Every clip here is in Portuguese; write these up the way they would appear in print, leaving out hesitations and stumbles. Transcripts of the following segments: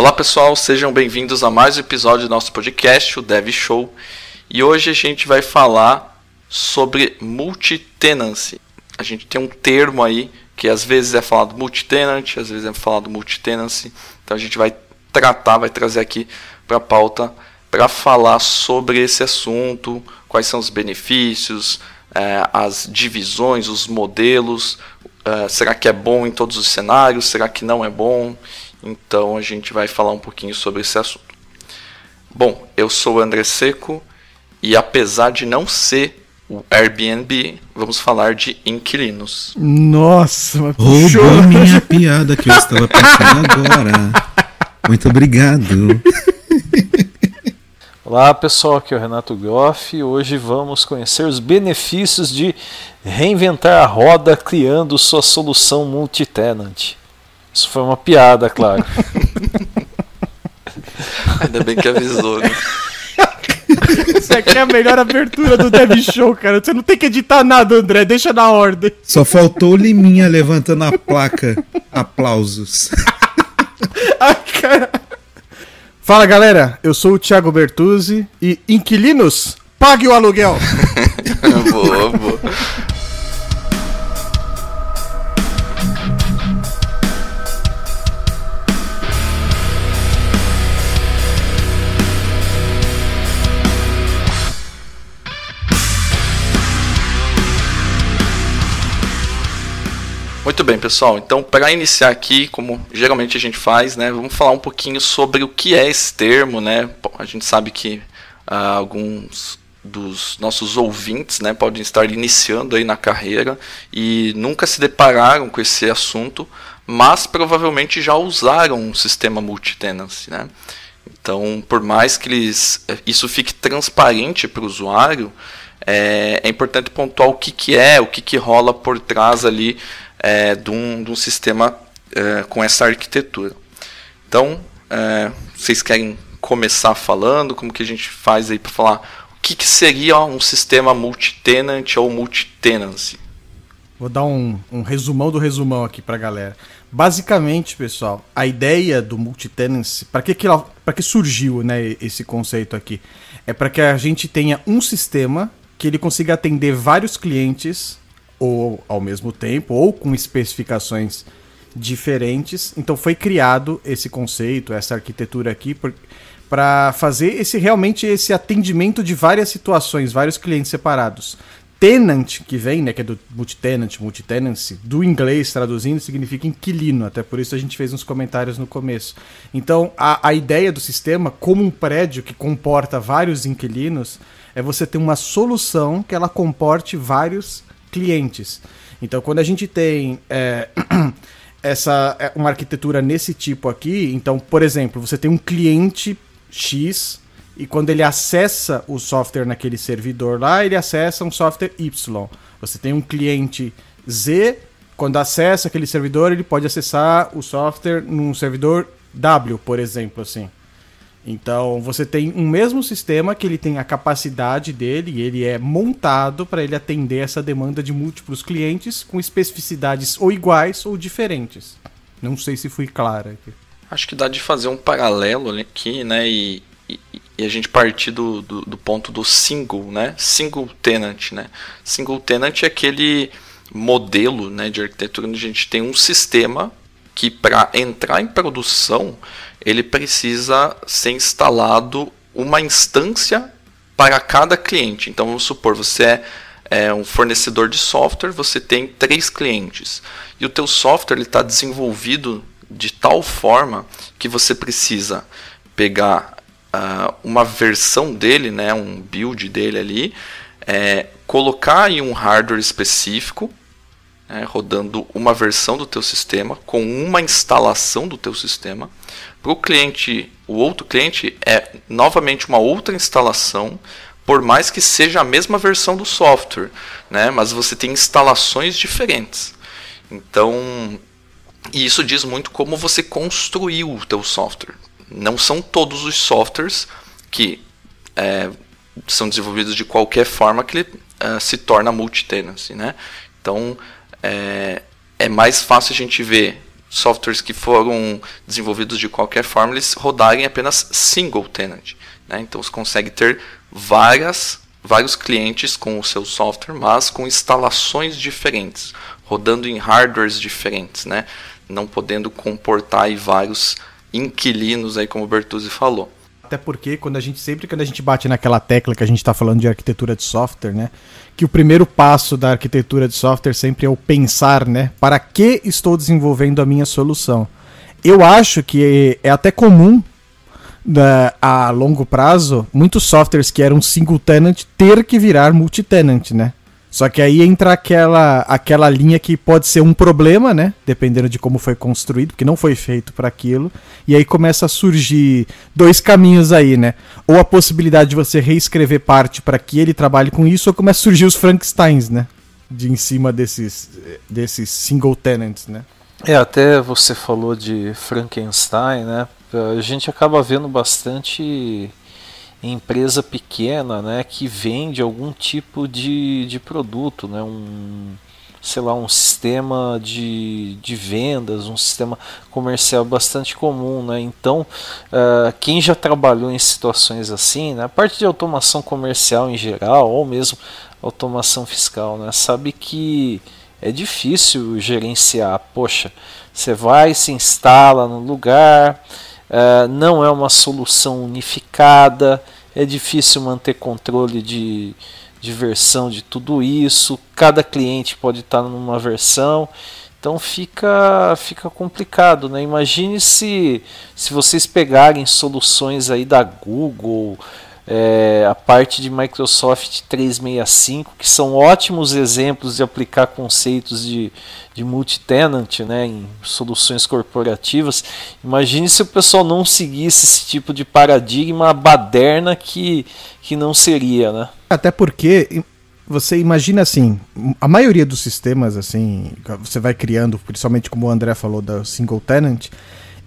Olá pessoal, sejam bem-vindos a mais um episódio do nosso podcast, o Dev Show. E hoje a gente vai falar sobre multi-tenancy. A gente tem um termo aí que às vezes é falado multi-tenant, às vezes é falado multi-tenancy. Então a gente vai trazer aqui para a pauta para falar sobre esse assunto, quais são os benefícios, as divisões, os modelos, será que é bom em todos os cenários, será que não é bom? Então a gente vai falar um pouquinho sobre esse assunto. Bom, eu sou o André Seco e apesar de não ser o Airbnb, vamos falar de inquilinos. Nossa, mas roubou minha piada que eu estava pensando agora. Muito obrigado. Olá pessoal, aqui é o Renato Goff e hoje vamos conhecer os benefícios de reinventar a roda criando sua solução multi-tenant. Isso foi uma piada, claro. Ainda bem que avisou, né? Isso aqui é a melhor abertura do Dev Show, cara. Você não tem que editar nada, André. Deixa na ordem. Só faltou o Liminha levantando a placa. Aplausos. Ai, cara. Fala, galera. Eu sou o Thiago Bertuzzi e inquilinos, pague o aluguel. Boa. Muito bem, pessoal. Então, para iniciar aqui, como geralmente a gente faz, né, vamos falar um pouquinho sobre o que é esse termo, né? A gente sabe que alguns dos nossos ouvintes, né, podem estar iniciando aí na carreira e nunca se depararam com esse assunto, mas provavelmente já usaram um sistema multi-tenancy, né? Então, por mais que isso fique transparente para o usuário, é importante pontuar o que rola por trás ali de um sistema com essa arquitetura. Então, vocês querem começar falando? Como que a gente faz aí para falar o que seria um sistema multi-tenant ou multi-tenancy? Vou dar um resumão do resumão aqui pra galera. Basicamente, pessoal, a ideia do multi-tenancy, para que surgiu, né, esse conceito aqui? É para que a gente tenha um sistema que ele consiga atender vários clientes ou ao mesmo tempo, ou com especificações diferentes. Então foi criado esse conceito, essa arquitetura aqui, para fazer realmente esse atendimento de várias situações, vários clientes separados. Tenant, que vem, né, que é do multi-tenant, multi-tenancy, do inglês traduzindo, significa inquilino, até por isso a gente fez uns comentários no começo. Então a ideia do sistema, como um prédio que comporta vários inquilinos, é você ter uma solução que ela comporte vários clientes. Então, quando a gente tem uma arquitetura nesse tipo aqui, então, por exemplo, você tem um cliente X e quando ele acessa o software naquele servidor lá, ele acessa um software Y. Você tem um cliente Z, quando acessa aquele servidor, ele pode acessar o software num servidor W, por exemplo, assim. Então, você tem um mesmo sistema que ele tem a capacidade dele e ele é montado para ele atender essa demanda de múltiplos clientes com especificidades ou iguais ou diferentes. Não sei se fui clara aqui. Acho que dá de fazer um paralelo aqui, né, e a gente partir do ponto do single, né, single tenant, né. Single tenant é aquele modelo, né, de arquitetura onde a gente tem um sistema que para entrar em produção ele precisa ser instalado uma instância para cada cliente. Então vamos supor, você é um fornecedor de software, você tem 3 clientes. E o teu software está desenvolvido de tal forma que você precisa pegar uma versão dele, né, um build dele ali, colocar em um hardware específico, rodando uma versão do teu sistema, com uma instalação do teu sistema. Para o cliente, o outro cliente é novamente uma outra instalação, por mais que seja a mesma versão do software, né? Mas você tem instalações diferentes. Então, isso diz muito como você construiu o teu software. Não são todos os softwares que são desenvolvidos de qualquer forma que ele se torna multi-tenancy, né? Então, é mais fácil a gente ver softwares que foram desenvolvidos de qualquer forma, eles rodarem apenas single tenant, né? Então você consegue ter vários clientes com o seu software, mas com instalações diferentes, rodando em hardwares diferentes, né? Não podendo comportar aí vários inquilinos, aí, como o Bertuzzi falou. Até porque quando a gente bate naquela tecla que a gente está falando de arquitetura de software, né, que o primeiro passo da arquitetura de software sempre é o pensar, né, para que estou desenvolvendo a minha solução. Eu acho que é até comum, a longo prazo, muitos softwares que eram single tenant ter que virar multi-tenant, né? Só que aí entra aquela linha que pode ser um problema, né? Dependendo de como foi construído, porque não foi feito para aquilo. E aí começa a surgir dois caminhos aí, né? Ou a possibilidade de você reescrever parte para que ele trabalhe com isso, ou começa a surgir os Frankensteins, né? Em cima desses single tenants, né? Até você falou de Frankenstein, né? A gente acaba vendo bastante empresa pequena, né, que vende algum tipo de produto, né, um sistema de vendas, um sistema comercial bastante comum, né? Então, quem já trabalhou em situações assim, né, a parte de automação comercial em geral, ou mesmo automação fiscal, né, sabe que é difícil gerenciar. Poxa, você vai, se instala no lugar, não é uma solução unificada, é difícil manter controle de versão de tudo isso, cada cliente pode estar numa versão, então fica complicado, né? Imagine se vocês pegarem soluções aí da Google, a parte de Microsoft 365, que são ótimos exemplos de aplicar conceitos de multi-tenant, né, em soluções corporativas. Imagine se o pessoal não seguisse esse tipo de paradigma baderna que não seria, né? Até porque você imagina assim, a maioria dos sistemas assim, você vai criando, principalmente como o André falou da single tenant,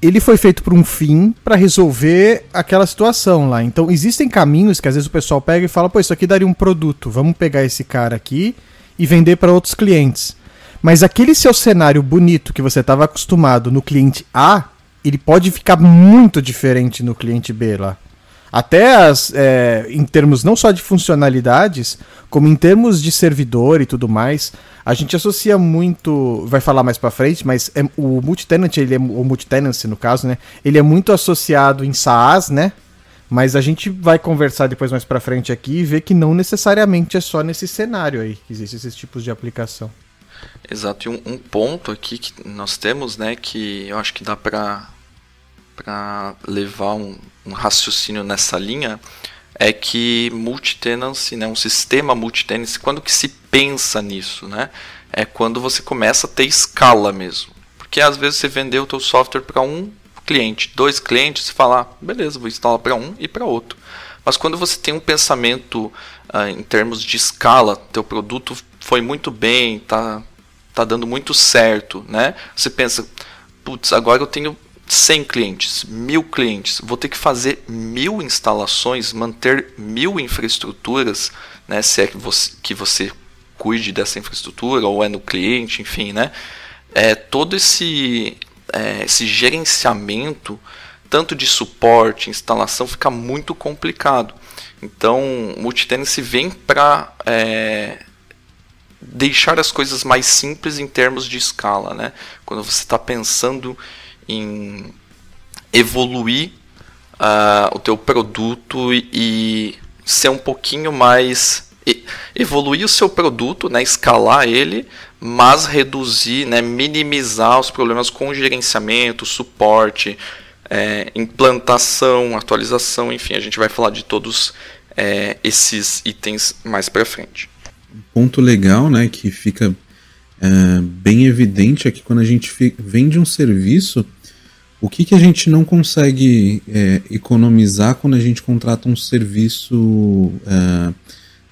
ele foi feito por um fim para resolver aquela situação lá. Então existem caminhos que às vezes o pessoal pega e fala, pô, isso aqui daria um produto, vamos pegar esse cara aqui e vender para outros clientes. Mas aquele seu cenário bonito que você estava acostumado no cliente A, ele pode ficar muito diferente no cliente B lá. Até em termos não só de funcionalidades, como em termos de servidor e tudo mais, a gente associa muito, vai falar mais pra frente, mas o multi-tenant, o multi-tenancy no caso, né, ele é muito associado em SaaS, né, mas a gente vai conversar depois mais pra frente aqui e ver que não necessariamente é só nesse cenário aí que existem esses tipos de aplicação. Exato, e um ponto aqui que nós temos, né, que eu acho que dá para levar um raciocínio nessa linha, é que multi-tenancy, né, um sistema multi-tenancy, quando que se pensa nisso, né? É quando você começa a ter escala mesmo. Porque às vezes você vendeu o teu software para um cliente, 2 clientes, você fala, beleza, vou instalar para um e para outro. Mas quando você tem um pensamento em termos de escala, teu produto foi muito bem, tá dando muito certo, né? Você pensa, putz, agora eu tenho 100 clientes, 1000 clientes, vou ter que fazer 1000 instalações, manter 1000 infraestruturas, né? Se é que você cuide dessa infraestrutura ou é no cliente, enfim, né? Todo esse gerenciamento, tanto de suporte, instalação, fica muito complicado. Então, o multi-tenancy vem para deixar as coisas mais simples em termos de escala, né? Quando você está pensando em evoluir o teu produto e ser um pouquinho mais... evoluir o seu produto, né, escalar ele, mas reduzir, né, minimizar os problemas com gerenciamento, suporte, implantação, atualização, enfim, a gente vai falar de todos esses itens mais para frente. Um ponto legal, né, que fica bem evidente é que quando a gente vende um serviço, o que a gente não consegue economizar quando a gente contrata um serviço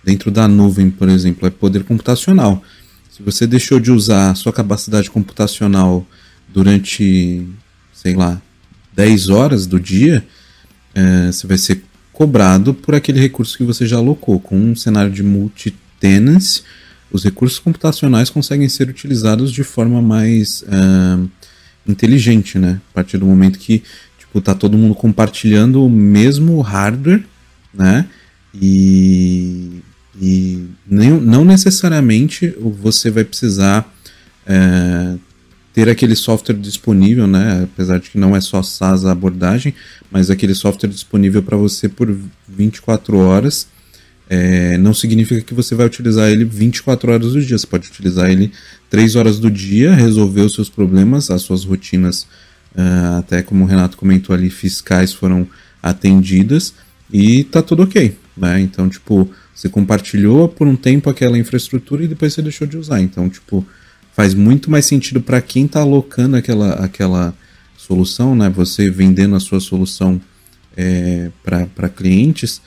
dentro da nuvem, por exemplo, é poder computacional. Se você deixou de usar a sua capacidade computacional durante, sei lá, 10 horas do dia, você vai ser cobrado por aquele recurso que você já alocou. Com um cenário de multi-tenancy, os recursos computacionais conseguem ser utilizados de forma mais inteligente, né? A partir do momento que tipo, tá todo mundo compartilhando o mesmo hardware, né? E não necessariamente você vai precisar ter aquele software disponível, né? Apesar de que não é só SaaS a abordagem, mas aquele software disponível para você por 24 horas. Não significa que você vai utilizar ele 24 horas do dia. Você pode utilizar ele 3 horas do dia, resolver os seus problemas, as suas rotinas, até como o Renato comentou ali, fiscais foram atendidas e tá tudo ok, né? Então, tipo, você compartilhou por um tempo aquela infraestrutura e depois você deixou de usar. Então, tipo, faz muito mais sentido para quem está alocando aquela solução, né? Você vendendo a sua solução para clientes,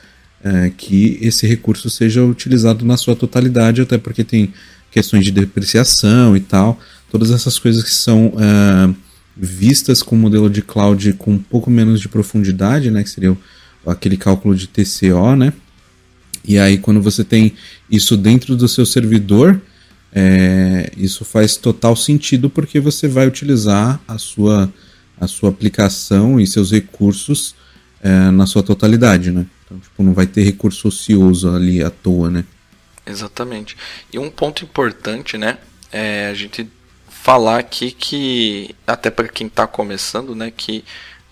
que esse recurso seja utilizado na sua totalidade, até porque tem questões de depreciação e tal, todas essas coisas que são vistas com o modelo de cloud com um pouco menos de profundidade, né? Que seria aquele cálculo de TCO, né? E aí quando você tem isso dentro do seu servidor, isso faz total sentido, porque você vai utilizar a sua aplicação e seus recursos na sua totalidade, né? Então, tipo, não vai ter recurso ocioso ali à toa, né? Exatamente. E um ponto importante, né, a gente falar aqui que, até para quem está começando, né, que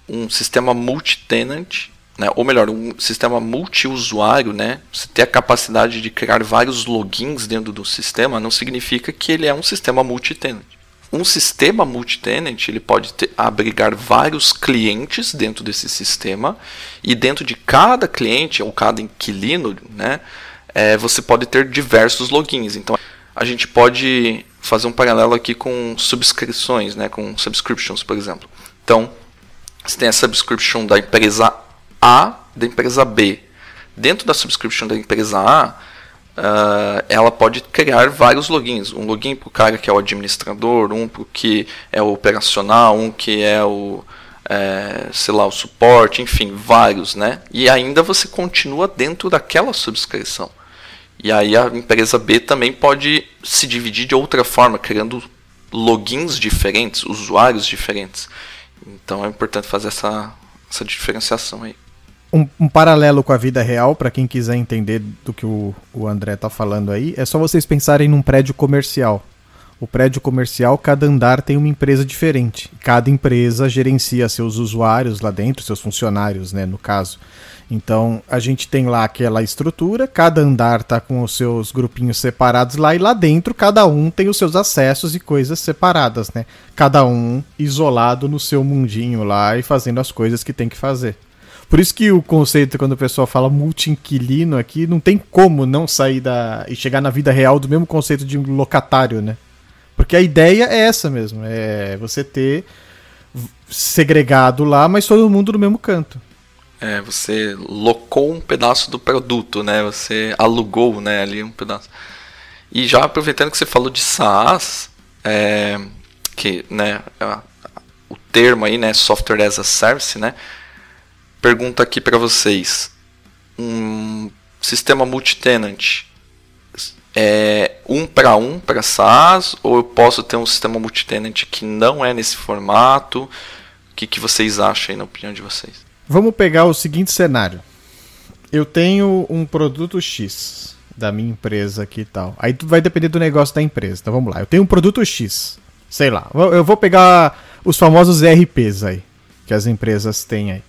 um sistema multi-tenant, né, ou melhor, um sistema multiusuário, né, você ter a capacidade de criar vários logins dentro do sistema, não significa que ele é um sistema multi-tenant. Um sistema multi-tenant, ele pode abrigar vários clientes dentro desse sistema, e dentro de cada cliente ou cada inquilino, né, você pode ter diversos logins. Então a gente pode fazer um paralelo aqui com subscrições, né, com subscriptions, por exemplo. Então você tem a subscription da empresa A, da empresa B. Dentro da subscription da empresa A, ela pode criar vários logins. Um login para o cara que é o administrador, um para o que é o operacional, um que é o o suporte, enfim, vários, né? E ainda você continua dentro daquela subscrição. E aí a empresa B também pode se dividir de outra forma, criando logins diferentes, usuários diferentes. Então é importante fazer essa diferenciação aí. Um paralelo com a vida real, para quem quiser entender do que o André está falando aí, é só vocês pensarem num prédio comercial. O prédio comercial, cada andar tem uma empresa diferente. Cada empresa gerencia seus usuários lá dentro, seus funcionários, né, no caso. Então, a gente tem lá aquela estrutura, cada andar está com os seus grupinhos separados lá, e lá dentro cada um tem os seus acessos e coisas separadas, né? Cada um isolado no seu mundinho lá e fazendo as coisas que tem que fazer. Por isso que o conceito, quando o pessoal fala multi-inquilino aqui, não tem como não sair e chegar na vida real do mesmo conceito de um locatário, né? Porque a ideia é essa mesmo, é você ter segregado lá, mas todo mundo no mesmo canto. Você locou um pedaço do produto, né? Você alugou, né, ali um pedaço. E já aproveitando que você falou de SaaS, que, né, o termo aí, né, Software as a Service, né? Pergunta aqui para vocês: um sistema multi-tenant é para SaaS, ou eu posso ter um sistema multi-tenant que não é nesse formato? O que vocês acham aí, na opinião de vocês? Vamos pegar o seguinte cenário. Eu tenho um produto X da minha empresa aqui e tal. Aí vai depender do negócio da empresa. Então vamos lá. Eu tenho um produto X. Sei lá. Eu vou pegar os famosos ERPs aí, que as empresas têm aí.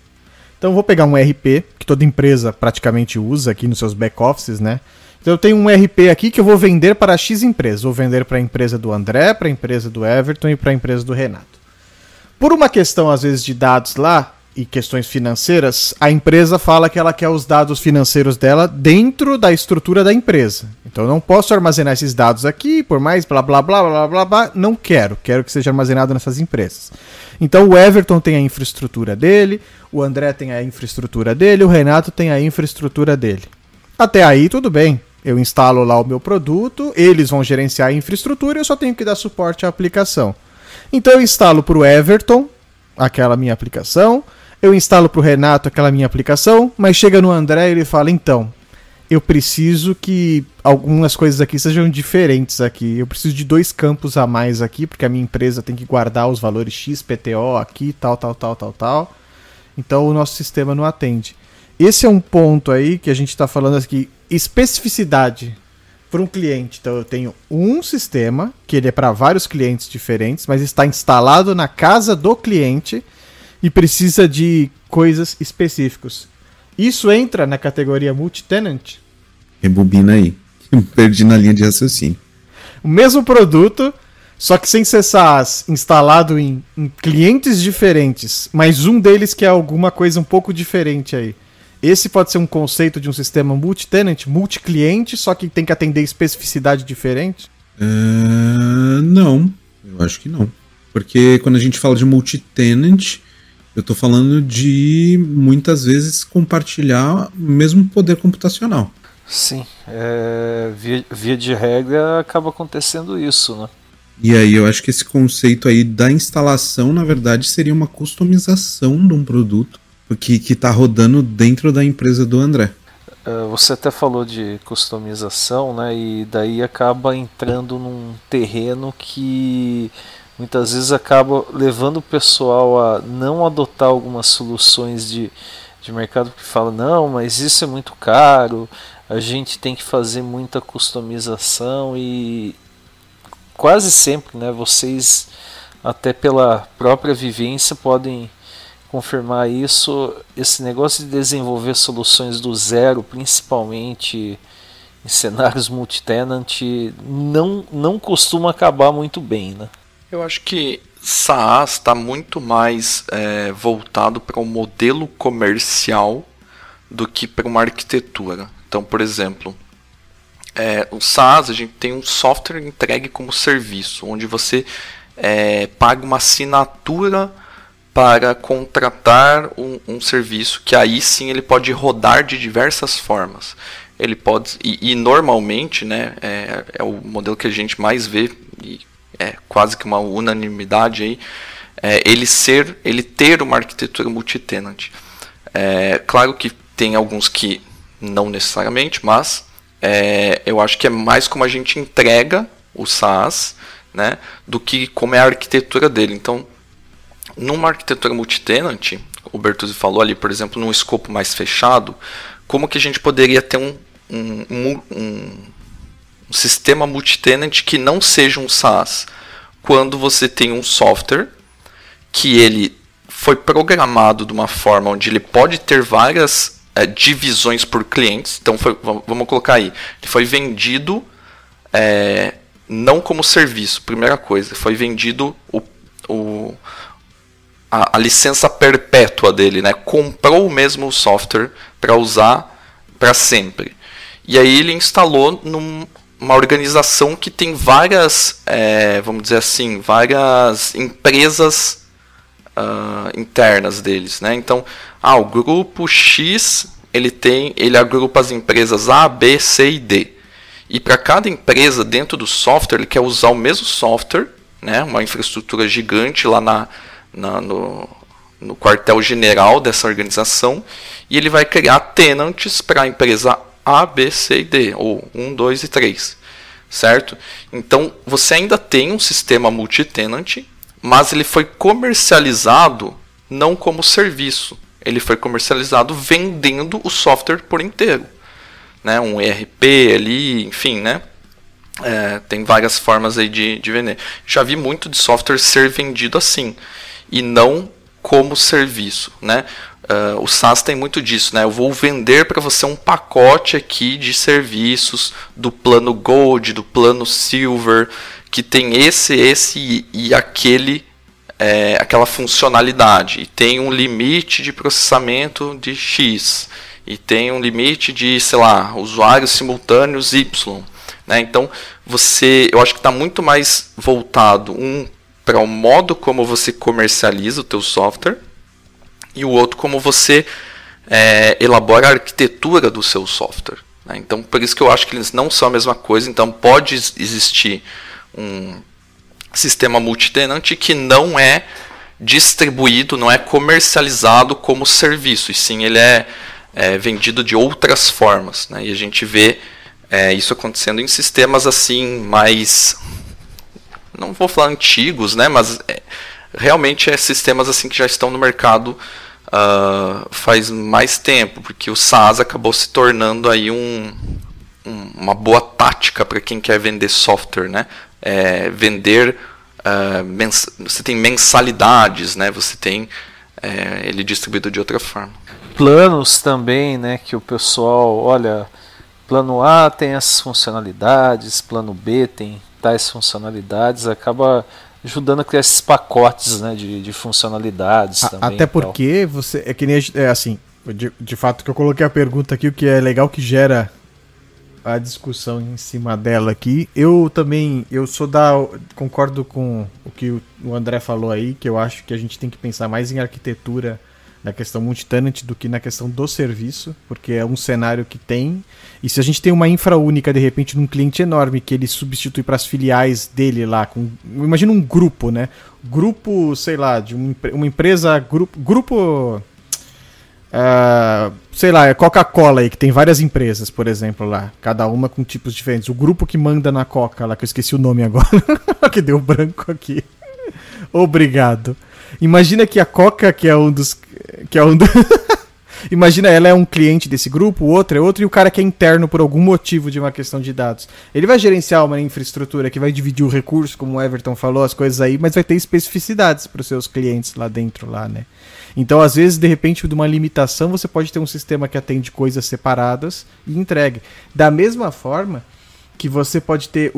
Então eu vou pegar um ERP, que toda empresa praticamente usa aqui nos seus back-offices, né? Então eu tenho um ERP aqui que eu vou vender para X empresas. Vou vender para a empresa do André, para a empresa do Everton e para a empresa do Renato. Por uma questão, às vezes, de dados lá, e questões financeiras, a empresa fala que ela quer os dados financeiros dela dentro da estrutura da empresa. Então eu não posso armazenar esses dados aqui, por mais blá blá blá blá blá blá, não quero que seja armazenado nessas empresas. Então o Everton tem a infraestrutura dele, o André tem a infraestrutura dele, o Renato tem a infraestrutura dele. Até aí tudo bem, eu instalo lá o meu produto, eles vão gerenciar a infraestrutura e eu só tenho que dar suporte à aplicação. Então eu instalo para o Everton aquela minha aplicação, eu instalo para o Renato aquela minha aplicação, mas chega no André e ele fala, então, eu preciso que algumas coisas aqui sejam diferentes aqui. Eu preciso de 2 campos a mais aqui, porque a minha empresa tem que guardar os valores XPTO aqui, tal. Então o nosso sistema não atende. Esse é um ponto aí que a gente está falando aqui, especificidade para um cliente. Então eu tenho um sistema, que ele é para vários clientes diferentes, mas está instalado na casa do cliente e precisa de coisas específicas. Isso entra na categoria multi-tenant? Rebobina aí. Perdi na linha de raciocínio. O mesmo produto, só que sem ser SaaS, instalado em clientes diferentes, mas um deles que é alguma coisa um pouco diferente aí. Esse pode ser um conceito de um sistema multi-tenant, multi-cliente, só que tem que atender especificidade diferente? Não, eu acho que não. Porque quando a gente fala de multi-tenant, eu estou falando de, muitas vezes, compartilhar o mesmo poder computacional. Sim, via de regra acaba acontecendo isso, né? E aí eu acho que esse conceito aí da instalação, na verdade, seria uma customização de um produto que está rodando dentro da empresa do André. Você até falou de customização, né? E daí acaba entrando num terreno que muitas vezes acaba levando o pessoal a não adotar algumas soluções de mercado, que fala, não, mas isso é muito caro, a gente tem que fazer muita customização, e quase sempre, né, vocês até pela própria vivência podem confirmar isso, esse negócio de desenvolver soluções do zero, principalmente em cenários multi-tenant, não costuma acabar muito bem, né? Eu acho que SaaS está muito mais voltado para um modelo comercial do que para uma arquitetura. Então, por exemplo, o SaaS, a gente tem um software entregue como serviço, onde você paga uma assinatura para contratar um serviço, que aí sim ele pode rodar de diversas formas. Ele pode, e normalmente, né, é o modelo que a gente mais vê, e é quase que uma unanimidade aí, ele ter uma arquitetura multi-tenant. Claro que tem alguns que não necessariamente, mas eu acho que é mais como a gente entrega o SaaS, né, do que como é a arquitetura dele. Então, numa arquitetura multi-tenant, o Bertuzzi falou ali, por exemplo, num escopo mais fechado, como que a gente poderia ter um sistema multi-tenant que não seja um SaaS, quando você tem um software que ele foi programado de uma forma onde ele pode ter várias divisões por clientes. Então, vamos colocar aí, ele foi vendido não como serviço, primeira coisa, foi vendido a licença perpétua dele, né? Comprou o mesmo software para usar para sempre. E aí ele instalou numa organização que tem várias, vamos dizer assim, várias empresas internas deles, né? Então, o grupo X ele agrupa as empresas A, B, C e D. E para cada empresa dentro do software ele quer usar o mesmo software, né? Uma infraestrutura gigante lá no quartel-general dessa organização, e ele vai criar tenants para a empresa A, B, C e D, ou 1, 2 e 3, certo? Então, você ainda tem um sistema multi-tenant, mas ele foi comercializado não como serviço, ele foi comercializado vendendo o software por inteiro, né? Um ERP ali, enfim, né? Tem várias formas aí de vender. Já vi muito de software ser vendido assim, e não como serviço, né? O SaaS tem muito disso, né? Eu vou vender para você um pacote aqui de serviços do plano Gold, do plano Silver, que tem esse e aquele, aquela funcionalidade, e tem um limite de processamento de X, e tem um limite de, sei lá, usuários simultâneos Y, né? Então, eu acho que está muito mais voltado para o modo como você comercializa o teu software, e o outro como você elabora a arquitetura do seu software, né? Então, por isso que eu acho que eles não são a mesma coisa. Então, pode existir um sistema multi-tenant que não é distribuído, não é comercializado como serviço, e sim ele é vendido de outras formas, né? E a gente vê isso acontecendo em sistemas assim mais, não vou falar antigos, né? Mas realmente sistemas assim que já estão no mercado faz mais tempo, porque o SaaS acabou se tornando aí uma boa tática para quem quer vender software, né? Vender, você tem mensalidades, né? Você tem ele distribuído de outra forma. Planos também, né? Que o pessoal, olha, plano A tem essas funcionalidades, plano B tem tais funcionalidades, acaba ajudando a criar esses pacotes, né, de funcionalidades também. Até porque você é que nem assim, de fato que eu coloquei a pergunta aqui, o que é legal que gera a discussão em cima dela aqui. Eu também, concordo com o que o André falou aí, que eu acho que a gente tem que pensar mais em arquitetura na questão multitenant do que na questão do serviço, porque é um cenário que tem, e se a gente tem uma infra única de repente num cliente enorme que ele substitui para as filiais dele lá, imagina um grupo, né? Grupo, sei lá, de uma empresa, grupo sei lá, é Coca-Cola aí, que tem várias empresas, por exemplo, lá, cada uma com tipos diferentes. O grupo que manda na Coca lá, que eu esqueci o nome agora, que deu branco aqui. Obrigado. Imagina que a Coca, que é um dos... Imagina, ela é um cliente desse grupo, o outro é outro, e o cara que é interno por algum motivo de uma questão de dados. Ele vai gerenciar uma infraestrutura que vai dividir o recurso, como o Everton falou, as coisas aí, mas vai ter especificidades para os seus clientes lá dentro, lá, né? Então, às vezes, de repente, de uma limitação, você pode ter um sistema que atende coisas separadas e entregue. Da mesma forma que você pode ter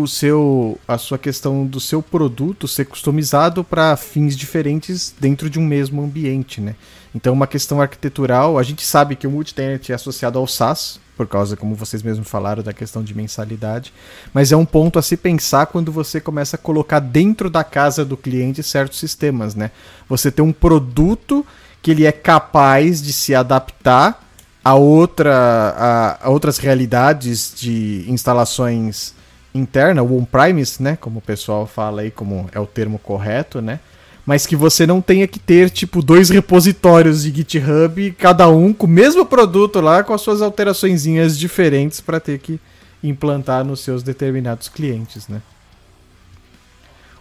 a sua questão do seu produto ser customizado para fins diferentes dentro de um mesmo ambiente, né? Então, uma questão arquitetural, a gente sabe que o multitenant é associado ao SaaS, por causa, como vocês mesmos falaram, da questão de mensalidade, mas é um ponto a se pensar quando você começa a colocar dentro da casa do cliente certos sistemas, né? Você tem um produto que ele é capaz de se adaptar a outras realidades de instalações internas, o on-premise, né, como o pessoal fala aí, como é o termo correto, né, mas que você não tenha que ter, tipo, 2 repositórios de GitHub, cada um com o mesmo produto lá, com as suas alteraçõezinhas diferentes para ter que implantar nos seus determinados clientes, né.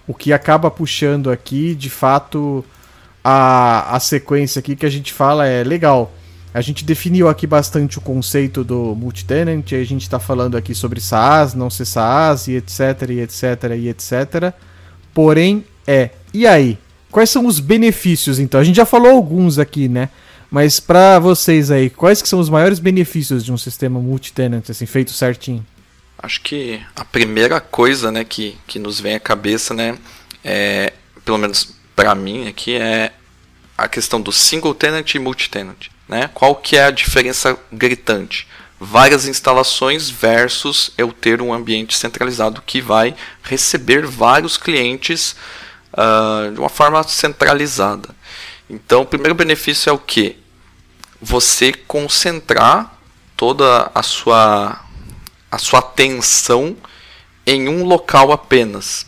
O que acaba puxando aqui, de fato, a sequência aqui que a gente fala é legal. A gente definiu aqui bastante o conceito do multitenant, a gente está falando aqui sobre SaaS, não ser SaaS, e etc, e etc, e etc. Porém, e aí? Quais são os benefícios, então? A gente já falou alguns aqui, né? Mas para vocês aí, quais que são os maiores benefícios de um sistema multitenant, assim, feito certinho? Acho que a primeira coisa, né, que nos vem à cabeça, né, pelo menos para mim aqui, é a questão do single tenant e multitenant. Né? Qual que é a diferença gritante? Várias instalações versus eu ter um ambiente centralizado que vai receber vários clientes de uma forma centralizada. Então, o primeiro benefício é o quê? Você concentrar toda a sua atenção em um local apenas.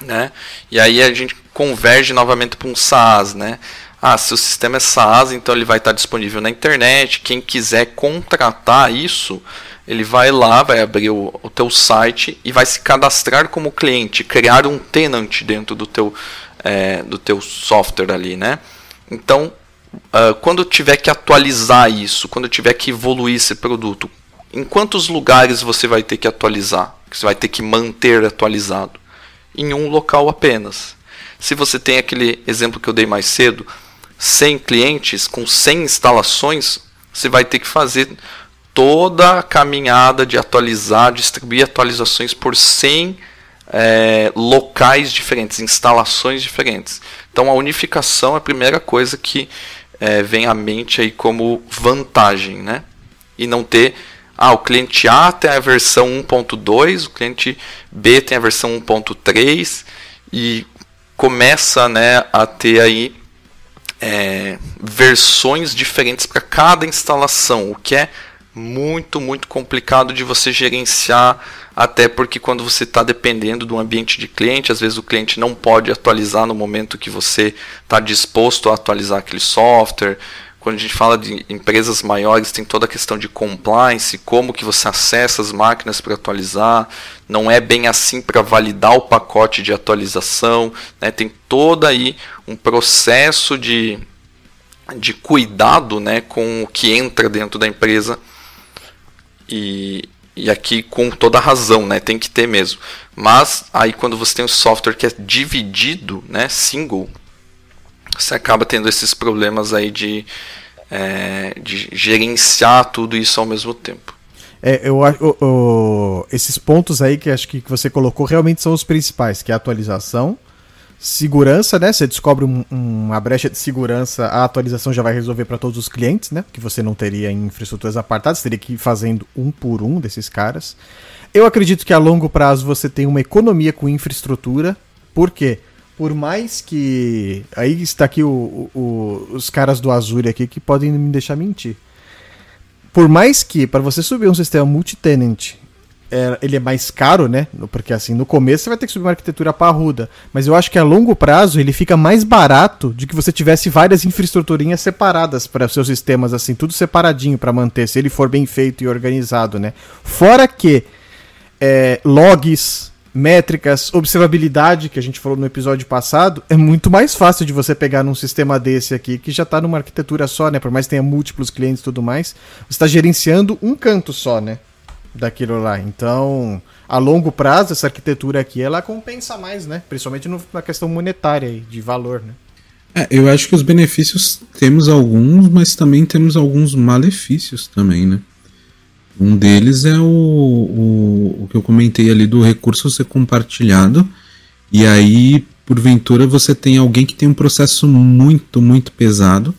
Né? E aí a gente converge novamente para um SaaS, né? Se o sistema é SaaS, então ele vai estar disponível na internet. Quem quiser contratar isso, ele vai lá, vai abrir o teu site e vai se cadastrar como cliente, criar um tenant dentro do teu software ali, né? Então, quando tiver que atualizar isso, quando tiver que evoluir esse produto, em quantos lugares você vai ter que atualizar? Que você vai ter que manter atualizado? Em um local apenas. Se você tem aquele exemplo que eu dei mais cedo, 100 clientes com 100 instalações, você vai ter que fazer toda a caminhada de atualizar, distribuir atualizações por 100 locais diferentes, instalações diferentes. Então a unificação é a primeira coisa que vem à mente aí como vantagem, né? E não ter, o cliente A tem a versão 1.2, o cliente B tem a versão 1.3 e começa, né, a ter aí versões diferentes para cada instalação, o que é muito, muito complicado de você gerenciar, até porque quando você está dependendo do ambiente de cliente, às vezes o cliente não pode atualizar no momento que você está disposto a atualizar aquele software, quando a gente fala de empresas maiores, tem toda a questão de compliance, como que você acessa as máquinas para atualizar, não é bem assim para validar o pacote de atualização, né? Tem todo aí um processo de cuidado, né, com o que entra dentro da empresa, e aqui com toda a razão, né, tem que ter mesmo. Mas aí quando você tem um software que é dividido, né, single, você acaba tendo esses problemas aí de gerenciar tudo isso ao mesmo tempo. Esses pontos aí que acho que você colocou realmente são os principais, que é a atualização, segurança, né? Você descobre uma brecha de segurança, a atualização já vai resolver para todos os clientes, né? Que você não teria em infraestruturas apartadas, você teria que ir fazendo um por um desses caras. Eu acredito que a longo prazo você tem uma economia com infraestrutura, por quê? Por mais que... Aí está aqui os caras do Azure aqui que podem me deixar mentir. Por mais que, para você subir um sistema multi-tenant, ele é mais caro, né? Porque assim, no começo você vai ter que subir uma arquitetura parruda. Mas eu acho que a longo prazo ele fica mais barato de que você tivesse várias infraestruturinhas separadas para seus sistemas, assim, tudo separadinho para manter, se ele for bem feito e organizado, né? Fora que logs, métricas, observabilidade, que a gente falou no episódio passado, é muito mais fácil de você pegar num sistema desse aqui, que já está numa arquitetura só, né? Por mais que tenha múltiplos clientes e tudo mais, você está gerenciando um canto só, né? Daquilo lá. Então, a longo prazo, essa arquitetura aqui, ela compensa mais, né? Principalmente na questão monetária aí, de valor, né? Eu acho que os benefícios temos alguns, mas também temos alguns malefícios também, né? Um deles é o que eu comentei ali do recurso ser compartilhado, e aí, porventura, você tem alguém que tem um processo muito, muito pesado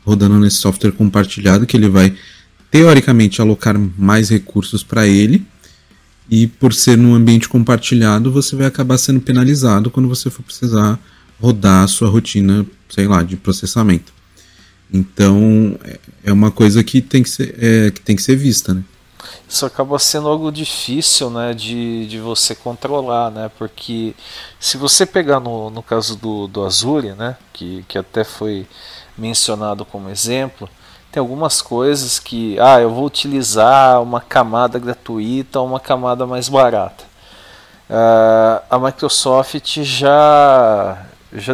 rodando nesse software compartilhado, que ele vai, teoricamente, alocar mais recursos para ele, e por ser num ambiente compartilhado, você vai acabar sendo penalizado quando você for precisar rodar a sua rotina, sei lá, de processamento. Então, é uma coisa que tem que ser vista, né? Isso acaba sendo algo difícil, né, de você controlar, né? Porque se você pegar no caso do Azure, né, que até foi mencionado como exemplo, tem algumas coisas que eu vou utilizar uma camada gratuita ou uma camada mais barata. A Microsoft já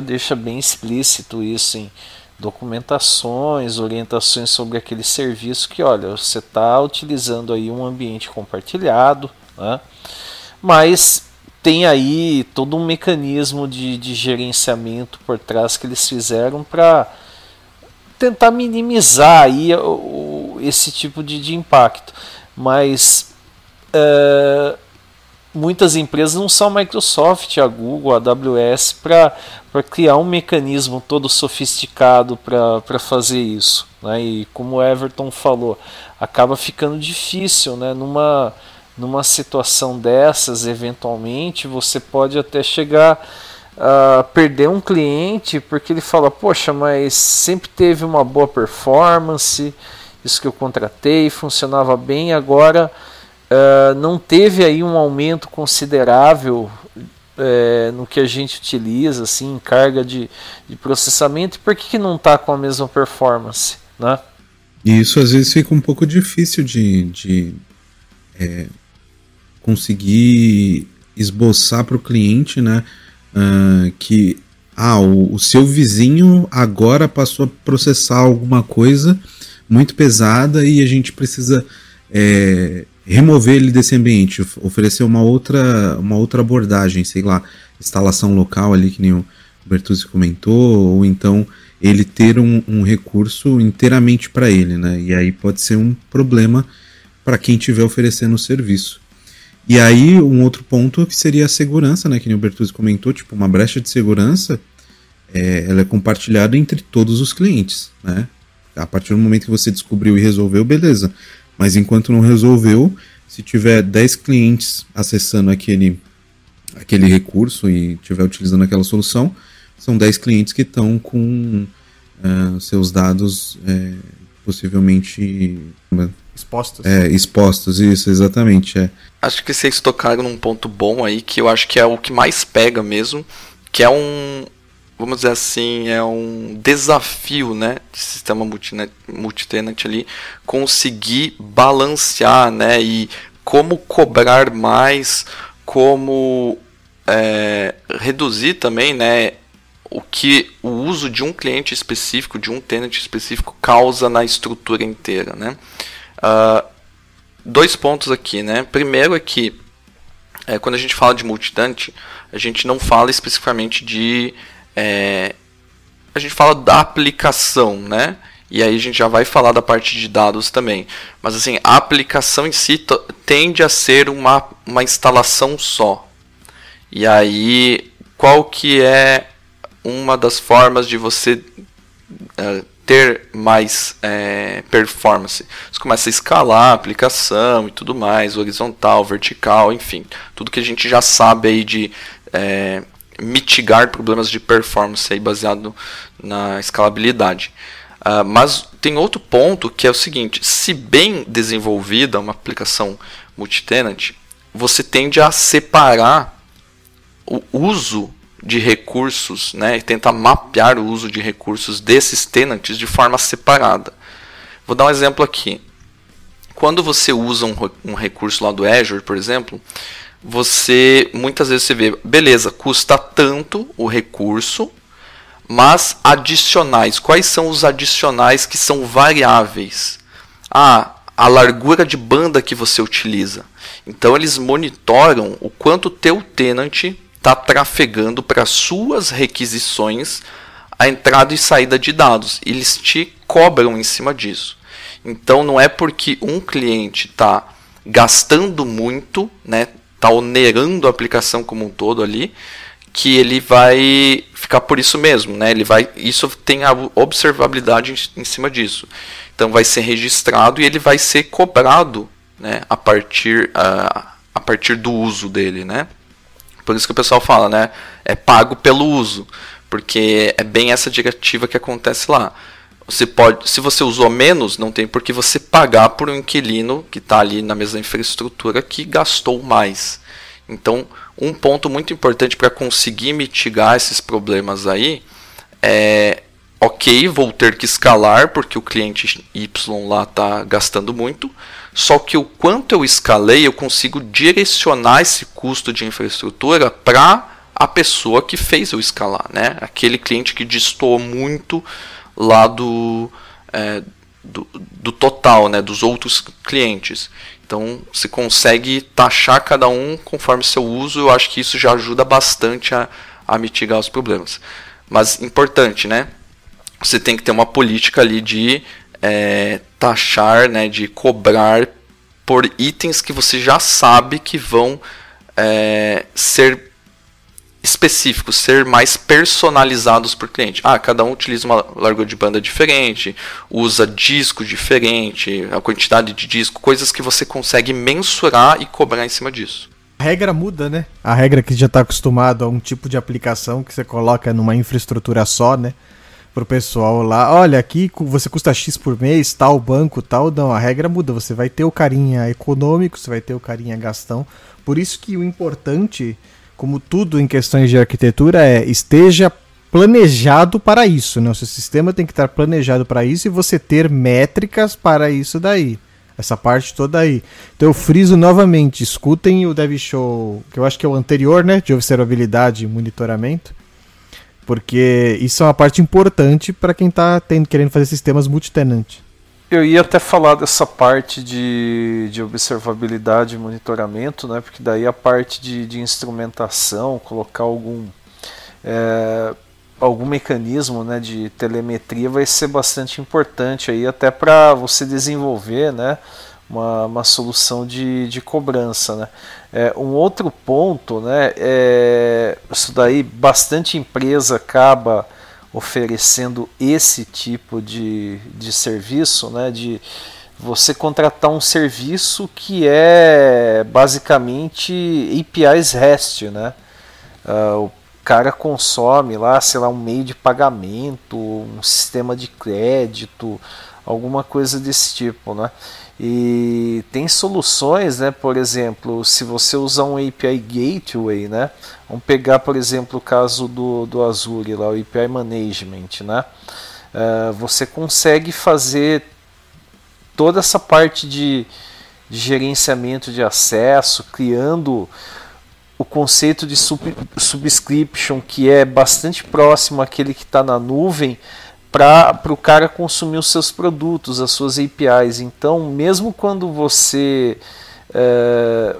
deixa bem explícito isso em documentações, orientações sobre aquele serviço, que olha, você está utilizando aí um ambiente compartilhado, né? Mas tem aí todo um mecanismo de gerenciamento por trás que eles fizeram para tentar minimizar aí esse tipo de impacto. Mas muitas empresas não são a Microsoft, a Google, a AWS para criar um mecanismo todo sofisticado para fazer isso, né? E como o Everton falou, acaba ficando difícil, né? Numa situação dessas, eventualmente, você pode até chegar a perder um cliente porque ele fala, poxa, mas sempre teve uma boa performance, isso que eu contratei funcionava bem, agora não teve aí um aumento considerável no que a gente utiliza, assim, em carga de processamento, e por que não está com a mesma performance, né? E isso às vezes fica um pouco difícil de conseguir esboçar para o cliente, né, que o seu vizinho agora passou a processar alguma coisa muito pesada e a gente precisa remover ele desse ambiente, oferecer uma outra abordagem, sei lá, instalação local ali, que nem o Bertuzzi comentou, ou então ele ter um recurso inteiramente para ele, né? E aí pode ser um problema para quem estiver oferecendo o serviço. E aí um outro ponto que seria a segurança, né? Que nem o Bertuzzi comentou, tipo, uma brecha de segurança, ela é compartilhada entre todos os clientes, né? A partir do momento que você descobriu e resolveu, beleza. Mas enquanto não resolveu, se tiver 10 clientes acessando aquele recurso e estiver utilizando aquela solução, são 10 clientes que estão com seus dados possivelmente expostos. Expostos, isso, exatamente. Acho que vocês tocaram num ponto bom aí, que eu acho que é o que mais pega mesmo, que é vamos dizer assim, é um desafio, né, de sistema multitenant ali, conseguir balancear, né, e como cobrar mais, como reduzir também, né, o uso de um cliente específico, de um tenant específico, causa na estrutura inteira, né. Dois pontos aqui, né. Primeiro é que quando a gente fala de multitenant, a gente não fala especificamente de a gente fala da aplicação, né? E aí a gente já vai falar da parte de dados também. Mas assim, a aplicação em si tende a ser uma instalação só. E aí, qual que é uma das formas de você ter mais performance? Você começa a escalar a aplicação e tudo mais, horizontal, vertical, enfim. Tudo que a gente já sabe aí de mitigar problemas de performance aí baseado na escalabilidade. Mas tem outro ponto que é o seguinte: se bem desenvolvida uma aplicação multitenant, você tende a separar o uso de recursos, né, e tentar mapear o uso de recursos desses tenants de forma separada. Vou dar um exemplo aqui. Quando você usa um recurso lá do Azure, por exemplo, muitas vezes você vê, beleza, custa tanto o recurso, mas adicionais, quais são os adicionais que são variáveis? A largura de banda que você utiliza. Então eles monitoram o quanto o teu tenant está trafegando para suas requisições a entrada e saída de dados. Eles te cobram em cima disso. Então não é porque um cliente está gastando muito, né, está onerando a aplicação como um todo ali, que ele vai ficar por isso mesmo, né? Isso tem a observabilidade em cima disso. Então vai ser registrado e ele vai ser cobrado, né, a partir do uso dele, né? Por isso que o pessoal fala, né, é pago pelo uso, porque é bem essa diretiva que acontece lá. Se você usou menos, não tem por que você pagar por um inquilino que está ali na mesma infraestrutura que gastou mais. Então, um ponto muito importante para conseguir mitigar esses problemas aí ok, vou ter que escalar porque o cliente Y lá está gastando muito, só que o quanto eu escalei, eu consigo direcionar esse custo de infraestrutura para a pessoa que fez eu escalar, né? Aquele cliente que destoou muito lá do total, né, dos outros clientes. Então, você consegue taxar cada um conforme seu uso. Eu acho que isso já ajuda bastante a mitigar os problemas. Mas, importante, né? Você tem que ter uma política ali de taxar, né, de cobrar por itens que você já sabe que vão ser específicos, ser mais personalizados por cliente. Cada um utiliza uma largura de banda diferente, usa disco diferente, a quantidade de disco, coisas que você consegue mensurar e cobrar em cima disso. A regra muda, né? A regra que já está acostumado a um tipo de aplicação que você coloca numa infraestrutura só, né? Pro pessoal lá, olha, aqui você custa X por mês, tal banco, tal, não, a regra muda, você vai ter o carinha econômico, você vai ter o carinha gastão. Por isso que o importante, como tudo em questões de arquitetura, esteja planejado para isso, né? O seu sistema tem que estar planejado para isso e você ter métricas para isso daí. Essa parte toda aí. Então eu friso novamente, escutem o Dev Show, que eu acho que é o anterior, né? De observabilidade e monitoramento. Porque isso é uma parte importante para quem está querendo fazer sistemas multitenant. Eu ia até falar dessa parte de observabilidade e monitoramento, né? Porque daí a parte de instrumentação, colocar algum mecanismo, né, de telemetria vai ser bastante importante aí, até para você desenvolver, né, uma solução de cobrança, né. Um outro ponto, né, isso daí bastante empresa acaba oferecendo esse tipo de serviço, né, de você contratar um serviço que é basicamente APIs REST, né. O cara consome lá, sei lá, um meio de pagamento, um sistema de crédito, alguma coisa desse tipo, né? E tem soluções, né? Por exemplo, se você usar um API Gateway, né? Vamos pegar, por exemplo, o caso do Azure, lá, o API Management, né? Você consegue fazer toda essa parte de gerenciamento de acesso, criando o conceito de subscription, que é bastante próximo àquele que está na nuvem, para o cara consumir os seus produtos, as suas APIs. Então, mesmo quando você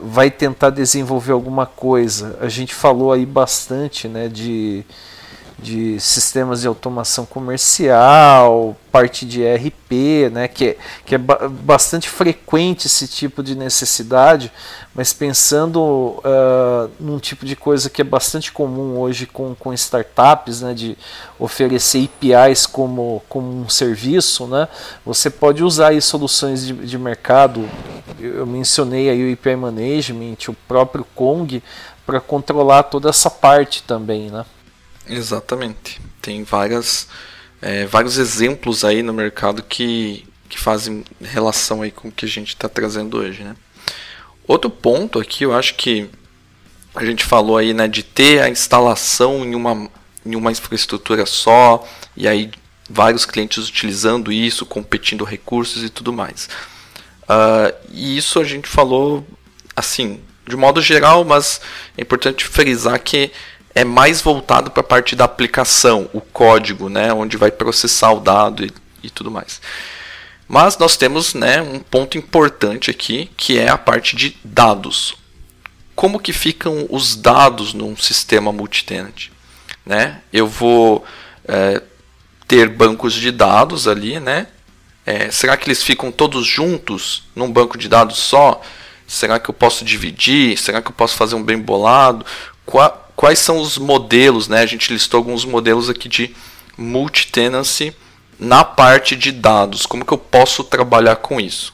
vai tentar desenvolver alguma coisa, a gente falou aí bastante, né, de sistemas de automação comercial, parte de ERP, né, que é bastante frequente esse tipo de necessidade, mas pensando num tipo de coisa que é bastante comum hoje com startups, né, de oferecer APIs como um serviço, né, você pode usar aí soluções de mercado. Eu mencionei aí o API Management, o próprio Kong, para controlar toda essa parte também, né. Exatamente. Tem vários exemplos aí no mercado que fazem relação aí com o que a gente está trazendo hoje, né? Outro ponto aqui, eu acho que a gente falou aí, né, de ter a instalação em uma infraestrutura só, e aí vários clientes utilizando isso, competindo recursos e tudo mais. E isso a gente falou, assim, de modo geral, mas é importante frisar que é mais voltado para a parte da aplicação, o código, né, onde vai processar o dado e tudo mais. Mas nós temos, né, um ponto importante aqui, que é a parte de dados. Como que ficam os dados num sistema multitenant? Né? Eu vou ter bancos de dados ali, né? Será que eles ficam todos juntos num banco de dados só? Será que eu posso dividir? Será que eu posso fazer um bem bolado? Quais são os modelos, né? A gente listou alguns modelos aqui de multi-tenancy na parte de dados. Como que eu posso trabalhar com isso?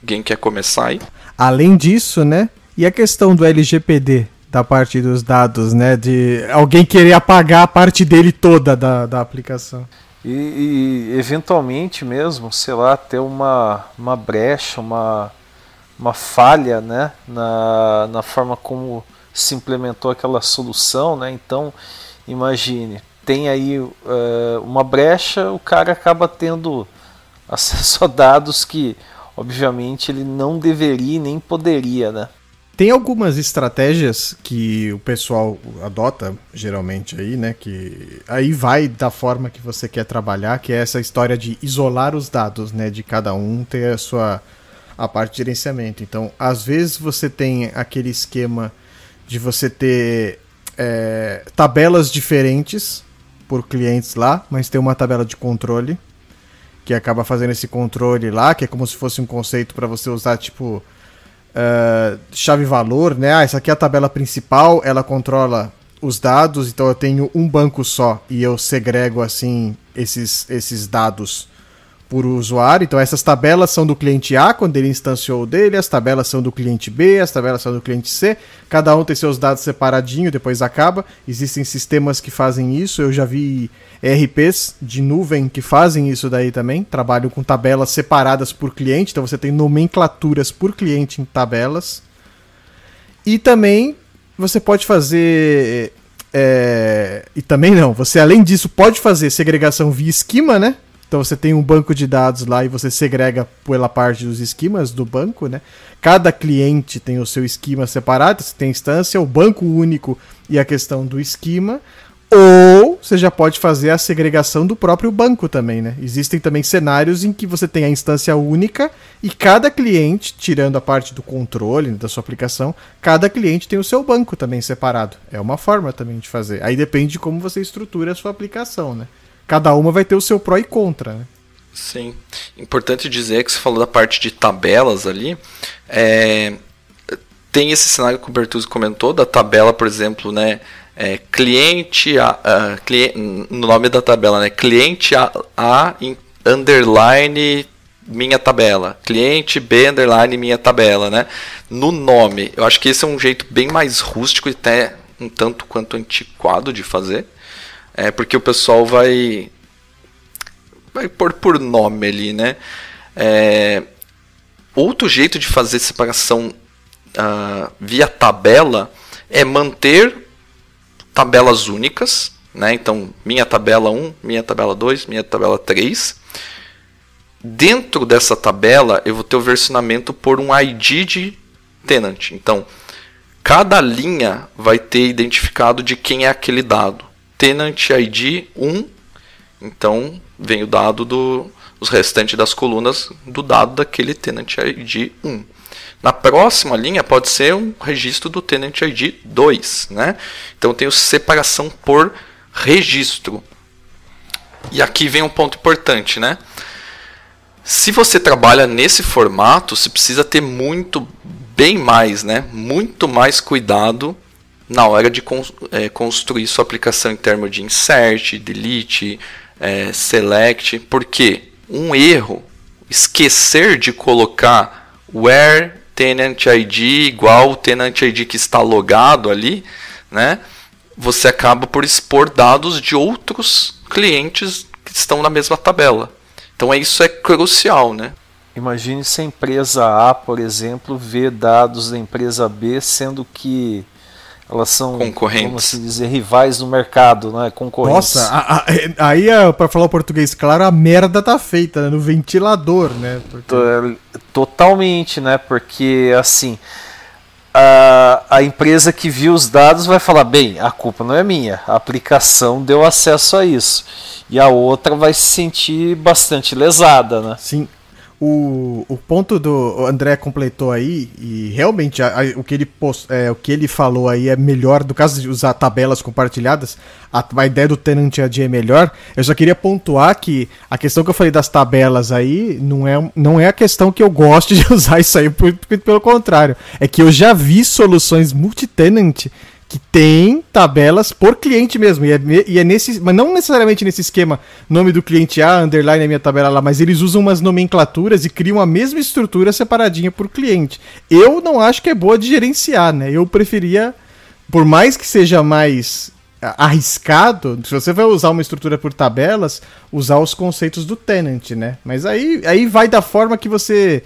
Alguém quer começar aí? Além disso, né? E a questão do LGPD, da parte dos dados, né? De alguém querer apagar a parte dele toda da aplicação. E eventualmente mesmo, sei lá, ter uma brecha, uma falha, né? Na forma como se implementou aquela solução, né? Então, imagine, tem aí uma brecha, o cara acaba tendo acesso a dados que, obviamente, ele não deveria nem poderia, né? Tem algumas estratégias que o pessoal adota, geralmente, aí, né? Que aí vai da forma que você quer trabalhar, que é essa história de isolar os dados, né? De cada um ter a parte de gerenciamento. Então, às vezes você tem aquele esquema de você ter tabelas diferentes por clientes lá, mas tem uma tabela de controle que acaba fazendo esse controle lá, que é como se fosse um conceito para você usar, tipo, chave-valor, né? Essa aqui é a tabela principal, ela controla os dados, então eu tenho um banco só e eu segrego, assim, esses dados por usuário. Então essas tabelas são do cliente A quando ele instanciou o dele, as tabelas são do cliente B, as tabelas são do cliente C, cada um tem seus dados separadinho, depois acaba. Existem sistemas que fazem isso, eu já vi ERPs de nuvem que fazem isso daí também, trabalham com tabelas separadas por cliente, então você tem nomenclaturas por cliente em tabelas. E também você pode fazer e também não, você além disso pode fazer segregação via esquema, né? Então você tem um banco de dados lá e você segrega pela parte dos esquemas do banco, né? Cada cliente tem o seu esquema separado, você tem a instância, o banco único e a questão do esquema. Ou você já pode fazer a segregação do próprio banco também, né? Existem também cenários em que você tem a instância única e cada cliente, tirando a parte do controle, né, da sua aplicação, cada cliente tem o seu banco também separado. É uma forma também de fazer. Aí depende de como você estrutura a sua aplicação, né? Cada uma vai ter o seu pró e contra, né? Sim. Importante dizer que você falou da parte de tabelas ali. Tem esse cenário que o Bertuzzi comentou, da tabela, por exemplo, né? No nome da tabela, né? Cliente A underline minha tabela. Cliente B underline minha tabela, né? No nome. Eu acho que esse é um jeito bem mais rústico e até um tanto quanto antiquado de fazer. Porque o pessoal vai pôr por nome ali, né? outro jeito de fazer separação via tabela é manter tabelas únicas, né? Então, minha tabela 1, minha tabela 2, minha tabela 3. Dentro dessa tabela, eu vou ter o versionamento por um ID de tenant. Então, cada linha vai ter identificado de quem é aquele dado. Tenant ID 1, então vem o dado os restantes das colunas do dado daquele Tenant ID 1. Na próxima linha pode ser um registro do Tenant ID 2. Né? Então tem separação por registro. E aqui vem um ponto importante. Né? Se você trabalha nesse formato, você precisa ter bem mais, né? Muito mais cuidado na hora de construir sua aplicação em termos de insert, delete, select, porque um erro, esquecer de colocar where tenant ID igual o tenant ID que está logado ali, né, você acaba por expor dados de outros clientes que estão na mesma tabela. Então isso é crucial, né? Imagine se a empresa A, por exemplo, vê dados da empresa B, sendo que elas são, concorrentes, como se dizer, rivais no mercado, né? Concorrentes. Nossa, aí, para falar o português claro, a merda tá feita, né? No ventilador, né? Porque... Totalmente, né? Porque, assim, a empresa que viu os dados vai falar, bem, a culpa não é minha, a aplicação deu acesso a isso. E a outra vai se sentir bastante lesada, né? Sim. O ponto do André completou aí, e realmente o que ele falou aí é melhor, no caso de usar tabelas compartilhadas, a ideia do Tenant ID é melhor. Eu só queria pontuar que a questão que eu falei das tabelas aí não é a questão que eu gosto de usar isso aí, pelo contrário, é que eu já vi soluções multi-tenant que tem tabelas por cliente mesmo, e é nesse, mas não necessariamente nesse esquema, nome do cliente A, underline é minha tabela lá, mas eles usam umas nomenclaturas e criam a mesma estrutura separadinha por cliente. Eu não acho que é boa de gerenciar, né? Eu preferia, por mais que seja mais arriscado, se você vai usar uma estrutura por tabelas, usar os conceitos do tenant, né? Mas aí vai da forma que você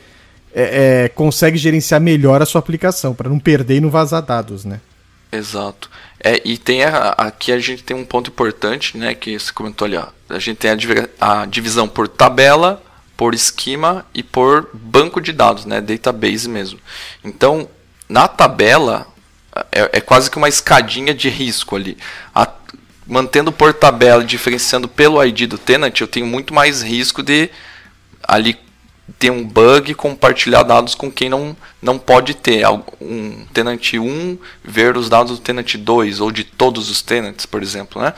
consegue gerenciar melhor a sua aplicação, para não perder e não vazar dados, né? Exato. E tem aqui a gente tem um ponto importante, né, que você comentou ali. Ó. A gente tem a divisão por tabela, por esquema e por banco de dados, né, database mesmo. Então, na tabela, é quase que uma escadinha de risco ali. Mantendo por tabela, diferenciando pelo ID do tenant, eu tenho muito mais risco de ali ter um bug, compartilhar dados com quem não pode ter. Um tenant 1 ver os dados do tenant 2 ou de todos os tenants, por exemplo. Né?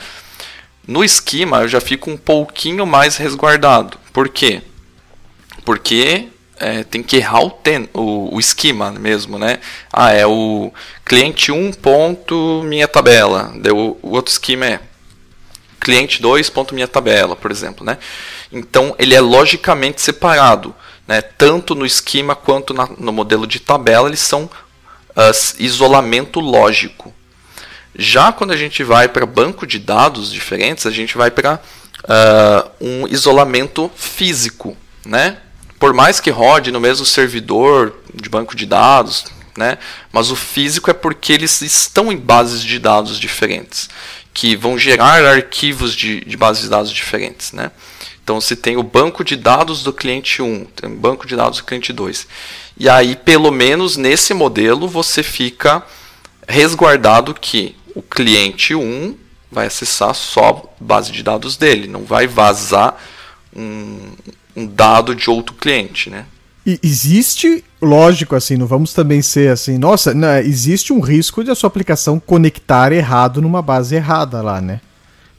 No esquema eu já fico um pouquinho mais resguardado. Por quê? Porque tem que errar o esquema mesmo. Né? É o cliente 1 ponto minha tabela. O outro esquema é cliente 2 ponto minha tabela, por exemplo. Né? Então ele é logicamente separado. Né? Tanto no esquema quanto no modelo de tabela, eles são isolamento lógico. Já quando a gente vai para banco de dados diferentes, a gente vai para um isolamento físico. Né? Por mais que rode no mesmo servidor de banco de dados, né? Mas o físico é porque eles estão em bases de dados diferentes, que vão gerar arquivos de bases de dados diferentes. Né? Então, você tem o banco de dados do cliente 1, tem o banco de dados do cliente 2. E aí, pelo menos nesse modelo, você fica resguardado que o cliente 1 vai acessar só a base de dados dele, não vai vazar um dado de outro cliente. Né? E existe, lógico, assim, não vamos também ser assim, nossa, não, existe um risco de a sua aplicação conectar errado numa base errada lá, né?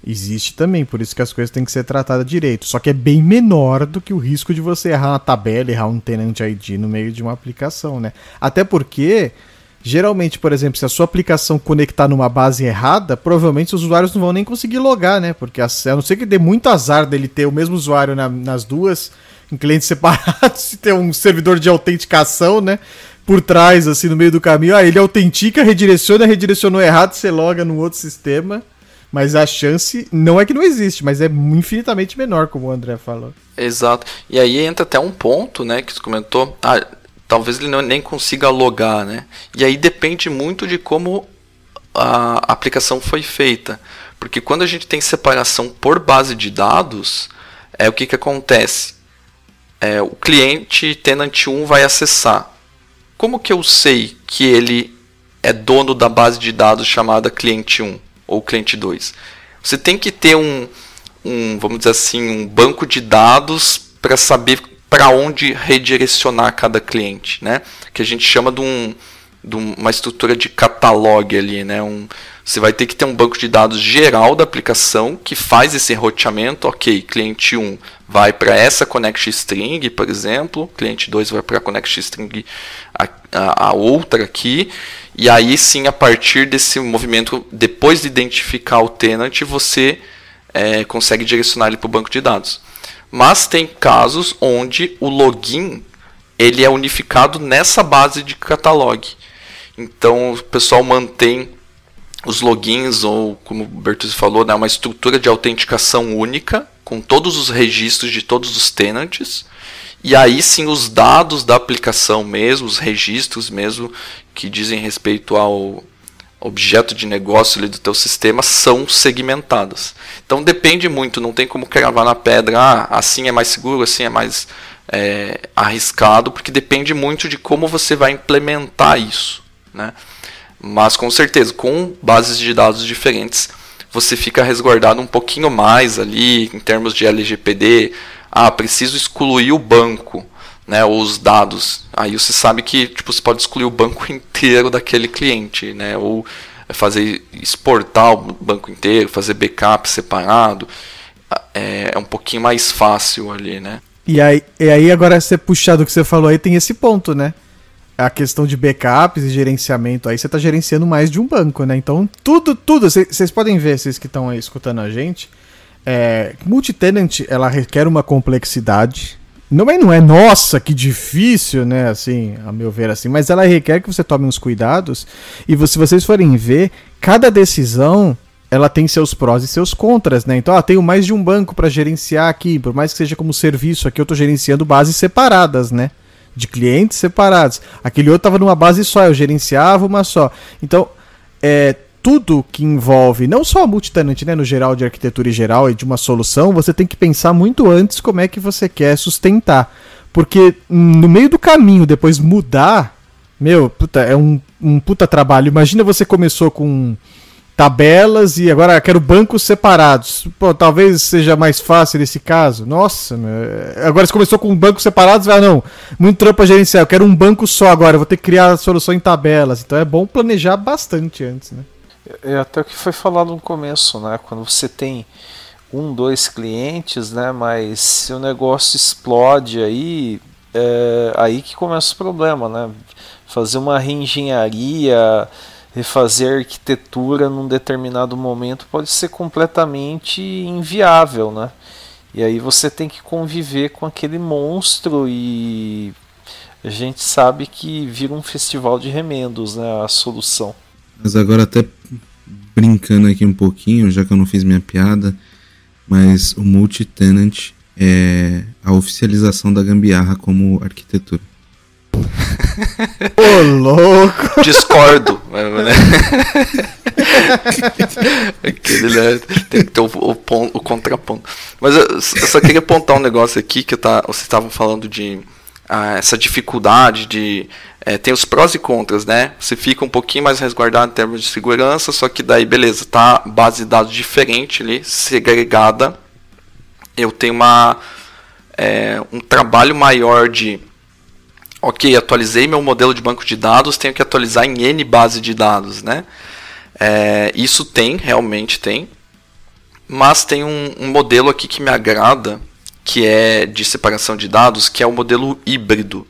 Existe também, por isso que as coisas têm que ser tratadas direito. Só que é bem menor do que o risco de você errar uma tabela, errar um Tenant ID no meio de uma aplicação, né? Até porque, geralmente, por exemplo, se a sua aplicação conectar numa base errada, provavelmente os usuários não vão nem conseguir logar, né? Porque a não ser que dê muito azar dele ter o mesmo usuário nas duas, em clientes separados, se ter um servidor de autenticação, né? Por trás, assim, no meio do caminho. Ele autentica, redirecionou errado, você loga no outro sistema. Mas a chance não é que não existe, mas é infinitamente menor, como o André falou. Exato. E aí entra até um ponto, né, que você comentou. talvez ele nem consiga logar, né? E aí depende muito de como a aplicação foi feita. Porque quando a gente tem separação por base de dados, o que acontece? O cliente tenant 1 vai acessar. Como que eu sei que ele é dono da base de dados chamada cliente 1 ou cliente 2? Você tem que ter vamos dizer assim, um banco de dados para saber para onde redirecionar cada cliente, né? Que a gente chama de uma estrutura de catalog ali, né? Você vai ter que ter um banco de dados geral da aplicação que faz esse roteamento. Ok, cliente 1 vai para essa connect string, por exemplo, cliente 2 vai para a connect string a outra aqui, e aí sim, a partir desse movimento, depois de identificar o tenant, você consegue direcionar ele para o banco de dados. Mas tem casos onde o login ele é unificado nessa base de catalog. Então o pessoal mantém os logins, ou como o Bertuzzi falou, né, uma estrutura de autenticação única, com todos os registros de todos os tenants, e aí sim os dados da aplicação mesmo, os registros mesmo, que dizem respeito ao objeto de negócio ali do teu sistema, são segmentados. Então depende muito, não tem como cravar na pedra, assim é mais seguro, assim é mais arriscado, porque depende muito de como você vai implementar isso, né? Mas com certeza, com bases de dados diferentes, você fica resguardado um pouquinho mais ali em termos de LGPD. Preciso excluir o banco, né, ou os dados. Aí você sabe que você pode excluir o banco inteiro daquele cliente, né, ou exportar o banco inteiro, fazer backup separado. É um pouquinho mais fácil ali, né? E aí agora você puxar do que você falou aí, tem esse ponto, né? A questão de backups e gerenciamento, aí você está gerenciando mais de um banco, né? Então, tudo, vocês podem ver, vocês que estão aí escutando a gente, multitenant, ela requer uma complexidade, não é, nossa, que difícil, né, assim, a meu ver, assim, mas ela requer que você tome uns cuidados, e se vocês forem ver, cada decisão, ela tem seus prós e seus contras, né? Então, tenho mais de um banco para gerenciar aqui, por mais que seja como serviço, aqui eu estou gerenciando bases separadas, né? De clientes separados. Aquele outro estava numa base só, eu gerenciava uma só. Então, tudo que envolve, não só a multitenant, né, no geral de arquitetura e geral e de uma solução, você tem que pensar muito antes como é que você quer sustentar. Porque no meio do caminho, depois mudar, é um puta trabalho. Imagina você começou com tabelas e agora quero bancos separados. Pô, talvez seja mais fácil nesse caso. Nossa, agora você começou com bancos separados, não, muito trampo a gerenciar, eu quero um banco só agora, vou ter que criar a solução em tabelas. Então é bom planejar bastante antes, né? É até o que foi falado no começo, né? Quando você tem 2 clientes, né? Mas se o negócio explode aí, aí que começa o problema, né? Fazer uma reengenharia, refazer arquitetura num determinado momento pode ser completamente inviável, né? E aí você tem que conviver com aquele monstro e a gente sabe que vira um festival de remendos, né? A solução. Mas agora até brincando aqui um pouquinho, já que eu não fiz minha piada, mas o multitenant é a oficialização da gambiarra como arquitetura. Ô, louco! Discordo. Né? Tem que ter o contraponto. Mas eu só queria apontar um negócio aqui que vocês estavam falando de essa dificuldade de... tem os prós e contras, né? Você fica um pouquinho mais resguardado em termos de segurança, só que daí, beleza, tá base de dados diferente ali, segregada. Eu tenho um trabalho maior de... Ok, atualizei meu modelo de banco de dados, tenho que atualizar em N base de dados, né? Isso realmente tem. Mas tem um modelo aqui que me agrada, que é de separação de dados, que é o modelo híbrido,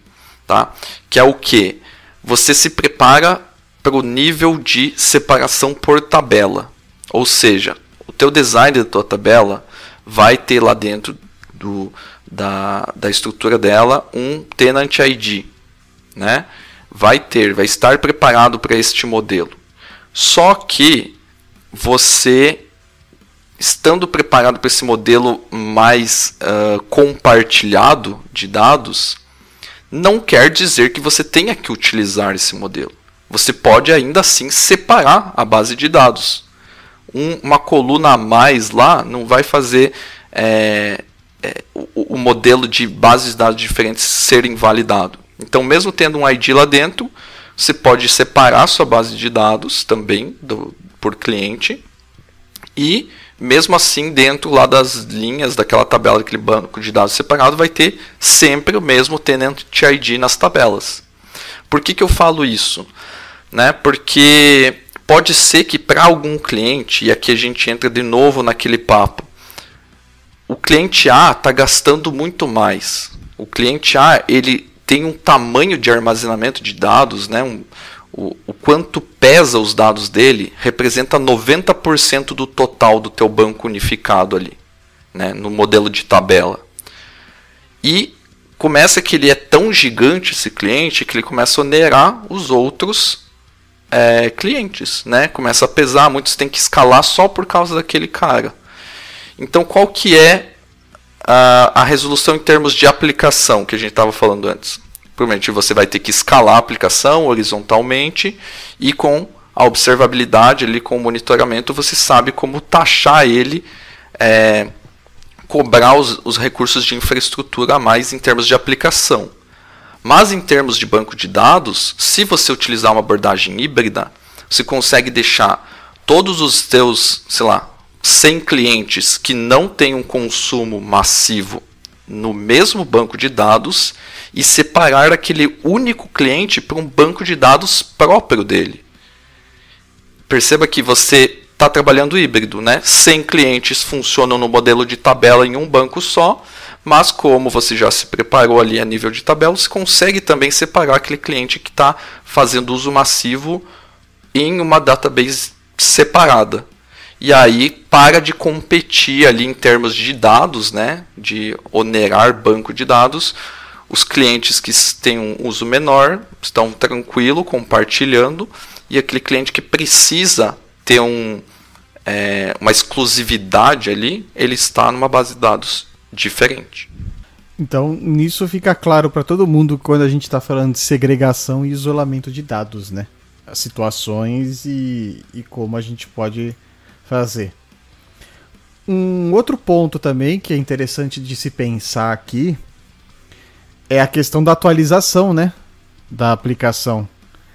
tá? Que é o quê? Você se prepara para o nível de separação por tabela. Ou seja, o teu design da tua tabela vai ter lá dentro da estrutura dela um tenant ID, né? Vai estar preparado para este modelo. Só que você, estando preparado para esse modelo mais compartilhado de dados, não quer dizer que você tenha que utilizar esse modelo. Você pode ainda assim separar a base de dados. Uma coluna a mais lá não vai fazer o modelo de bases de dados diferentes ser invalidado. Então, mesmo tendo um ID lá dentro, você pode separar a sua base de dados também por cliente. E, mesmo assim, dentro lá das linhas daquela tabela, daquele banco de dados separado, vai ter sempre o mesmo Tenant ID nas tabelas. Por que eu falo isso? Né? Porque pode ser que para algum cliente, e aqui a gente entra de novo naquele papo, o cliente A está gastando muito mais. O cliente A ele tem um tamanho de armazenamento de dados, né? O quanto pesa os dados dele representa 90% do total do teu banco unificado ali, né? No modelo de tabela. E começa que ele é tão gigante, esse cliente, que ele começa a onerar os outros clientes, né? Começa a pesar, muitos têm que escalar só por causa daquele cara. Então, qual que é a resolução em termos de aplicação que a gente estava falando antes? Provavelmente você vai ter que escalar a aplicação horizontalmente e com a observabilidade, ali, com o monitoramento, você sabe como taxar ele, cobrar os recursos de infraestrutura a mais em termos de aplicação. Mas em termos de banco de dados, se você utilizar uma abordagem híbrida, você consegue deixar todos os teus, 100 clientes que não têm um consumo massivo no mesmo banco de dados e separar aquele único cliente para um banco de dados próprio dele. Perceba que você está trabalhando híbrido, né? 100 clientes funcionam no modelo de tabela em um banco só, mas como você já se preparou ali a nível de tabela, você consegue também separar aquele cliente que está fazendo uso massivo em uma database separada. E aí para de competir ali em termos de dados, né? De onerar banco de dados. Os clientes que têm um uso menor estão tranquilo, compartilhando, e aquele cliente que precisa ter uma exclusividade ali, ele está numa base de dados diferente. Então, nisso fica claro para todo mundo quando a gente está falando de segregação e isolamento de dados, né? As situações e como a gente pode fazer. Um outro ponto também que é interessante de se pensar aqui é a questão da atualização, né? Da aplicação.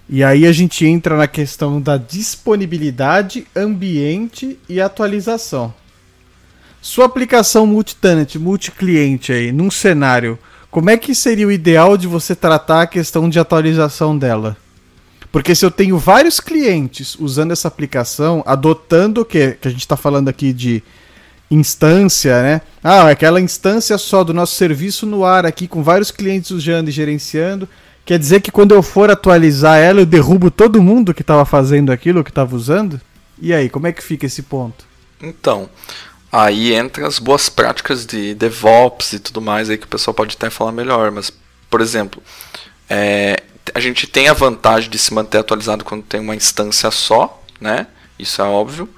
E aí a gente entra na questão da disponibilidade, ambiente e atualização. Sua aplicação multi-tenant, multi-cliente aí, num cenário, como é que seria o ideal de você tratar a questão de atualização dela? Porque se eu tenho vários clientes usando essa aplicação, adotando o que a gente está falando aqui de instância, né? Aquela instância só do nosso serviço no ar aqui, com vários clientes usando e gerenciando, quer dizer que quando eu for atualizar ela, eu derrubo todo mundo que estava fazendo aquilo, que estava usando? E aí, como é que fica esse ponto? Então, aí entra as boas práticas de DevOps e tudo mais, aí que o pessoal pode até falar melhor, mas, por exemplo, a gente tem a vantagem de se manter atualizado quando tem uma instância só, né? Isso é óbvio.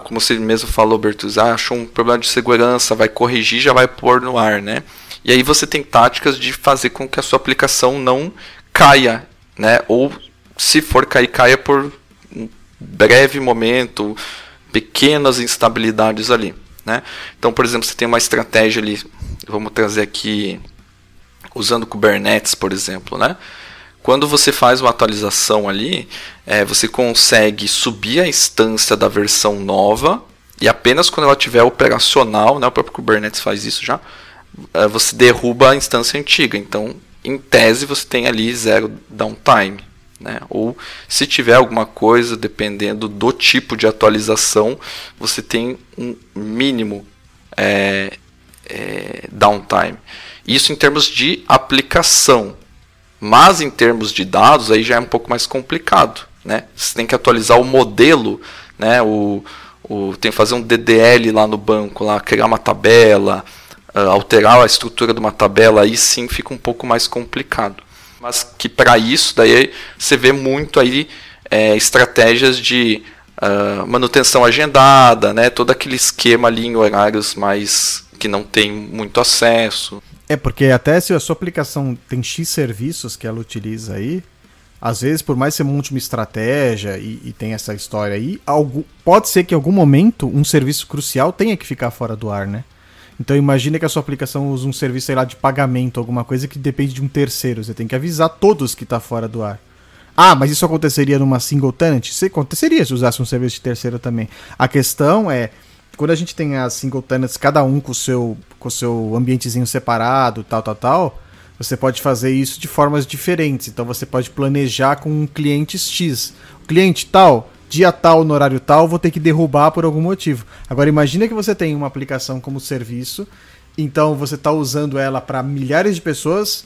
Como você mesmo falou, Bertus, achou um problema de segurança, vai corrigir, já vai pôr no ar, né? E aí você tem táticas de fazer com que a sua aplicação não caia, né? Ou se for cair, caia por um breve momento, pequenas instabilidades ali, né? Então, por exemplo, você tem uma estratégia ali, vamos trazer aqui, usando Kubernetes, por exemplo, né? Quando você faz uma atualização ali, você consegue subir a instância da versão nova e apenas quando ela estiver operacional, né, o próprio Kubernetes faz isso já, você derruba a instância antiga. Então, em tese, você tem ali 0 downtime, né? Ou se tiver alguma coisa, dependendo do tipo de atualização, você tem um mínimo downtime. Isso em termos de aplicação. Mas em termos de dados, aí já é um pouco mais complicado, né? Você tem que atualizar o modelo, né? Tem que fazer um DDL lá no banco, lá, criar uma tabela, alterar a estrutura de uma tabela, aí sim fica um pouco mais complicado. Mas que para isso, daí você vê muito aí estratégias de manutenção agendada, né? Todo aquele esquema ali em horários mais que não tem muito acesso. É, porque até se a sua aplicação tem X serviços que ela utiliza aí, às vezes, por mais que você monte uma estratégia e tem essa história aí, pode ser que em algum momento um serviço crucial tenha que ficar fora do ar, né? Então imagina que a sua aplicação usa um serviço, sei lá, de pagamento, alguma coisa que depende de um terceiro. Você tem que avisar todos que está fora do ar. Ah, mas isso aconteceria numa single tenant? Isso aconteceria se usasse um serviço de terceiro também. A questão é, quando a gente tem as single tenants, cada um com o seu ambientezinho separado, tal, você pode fazer isso de formas diferentes. Então você pode planejar com um cliente X. O cliente tal, dia tal, no horário tal, vou ter que derrubar por algum motivo. Agora imagina que você tem uma aplicação como serviço, então você está usando ela para milhares de pessoas,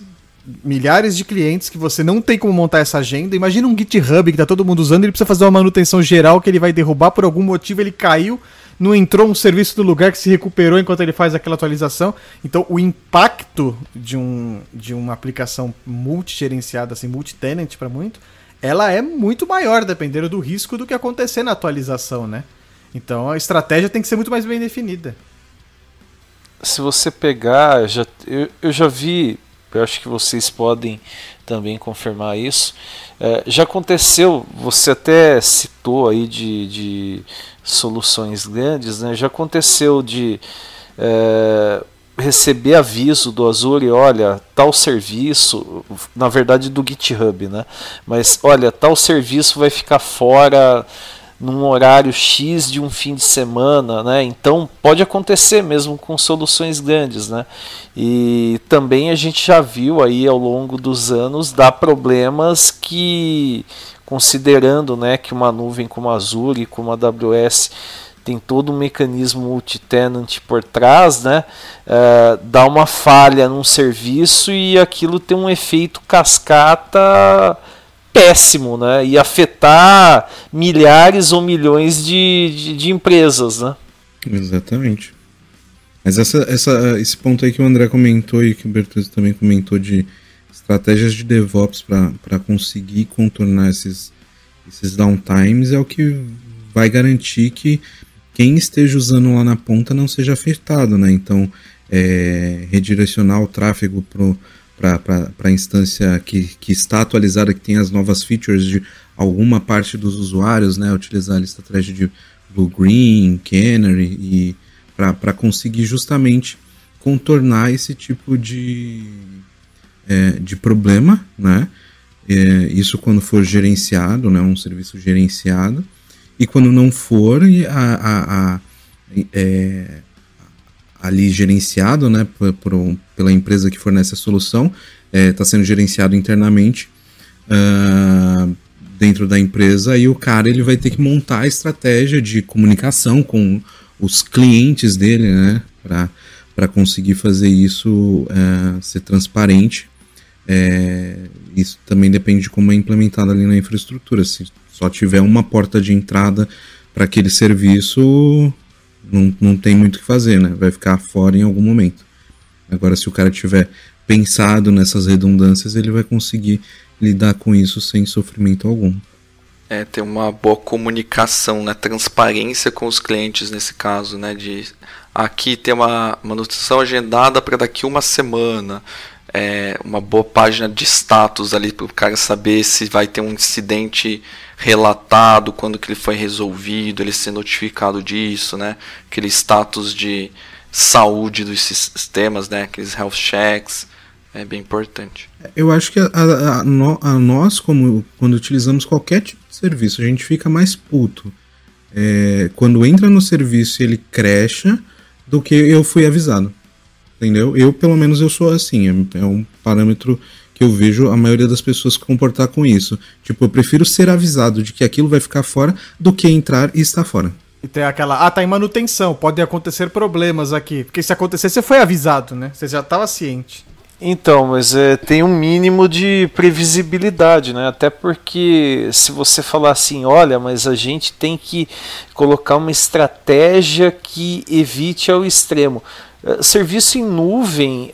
milhares de clientes, que você não tem como montar essa agenda. Imagina um GitHub que está todo mundo usando, ele precisa fazer uma manutenção geral que ele vai derrubar por algum motivo, ele caiu, não entrou um serviço do lugar que se recuperou enquanto ele faz aquela atualização. Então o impacto de uma aplicação multigerenciada, assim, multi-tenant para muito, ela é muito maior, dependendo do risco do que acontecer na atualização, né? Então a estratégia tem que ser muito mais bem definida. Se você pegar, eu já vi, eu acho que vocês podem também confirmar isso, já aconteceu, você até citou aí de soluções grandes, né? Já aconteceu de receber aviso do Azure, olha, tal serviço, na verdade do GitHub, né? Mas olha, tal serviço vai ficar fora num horário X de um fim de semana, né? Então pode acontecer mesmo com soluções grandes, né? E também a gente já viu aí ao longo dos anos dar problemas que, considerando, né, que uma nuvem como a Azure, como a AWS tem todo um mecanismo multi-tenant por trás, né? Dá uma falha num serviço e aquilo tem um efeito cascata péssimo, né? E afetar milhares ou milhões de empresas, né? Exatamente. Mas esse ponto aí que o André comentou e que o Bertuzzi também comentou de estratégias de DevOps para conseguir contornar esses downtimes é o que vai garantir que quem esteja usando lá na ponta não seja afetado, né? Então, redirecionar o tráfego para a instância que está atualizada, que tem as novas features de alguma parte dos usuários, né? Utilizar a estratégia de Blue-Green, Canary, e para conseguir justamente contornar esse tipo de problema, né? Isso quando for gerenciado, né? Um serviço gerenciado. E quando não for ali gerenciado, né, pela empresa que fornece a solução, está sendo gerenciado internamente dentro da empresa, e o cara ele vai ter que montar a estratégia de comunicação com os clientes dele, né, para conseguir fazer isso ser transparente. Isso também depende de como é implementado ali na infraestrutura. Se só tiver uma porta de entrada para aquele serviço, não tem muito o que fazer, né? Vai ficar fora em algum momento. Agora, se o cara tiver pensado nessas redundâncias, ele vai conseguir lidar com isso sem sofrimento algum. Ter uma boa comunicação, né? Transparência com os clientes nesse caso, né? De aqui tem uma manutenção agendada para daqui uma semana. Uma boa página de status ali para o cara saber se vai ter um incidente relatado, quando que ele foi resolvido, ele ser notificado disso, né? Aquele status de saúde dos sistemas, né? Aqueles health checks, é bem importante. Eu acho que nós, quando utilizamos qualquer tipo de serviço, a gente fica mais puto quando entra no serviço e ele crecha do que eu fui avisado. Entendeu? Eu, pelo menos, eu sou assim. É um parâmetro que eu vejo a maioria das pessoas comportar com isso. Tipo, eu prefiro ser avisado de que aquilo vai ficar fora do que entrar e estar fora. E tem aquela, tá em manutenção, podem acontecer problemas aqui. Porque se acontecer, você foi avisado, né? Você já estava ciente. Então, mas tem um mínimo de previsibilidade, né? Até porque se você falar assim, olha, mas a gente tem que colocar uma estratégia que evite ao extremo. Serviço em nuvem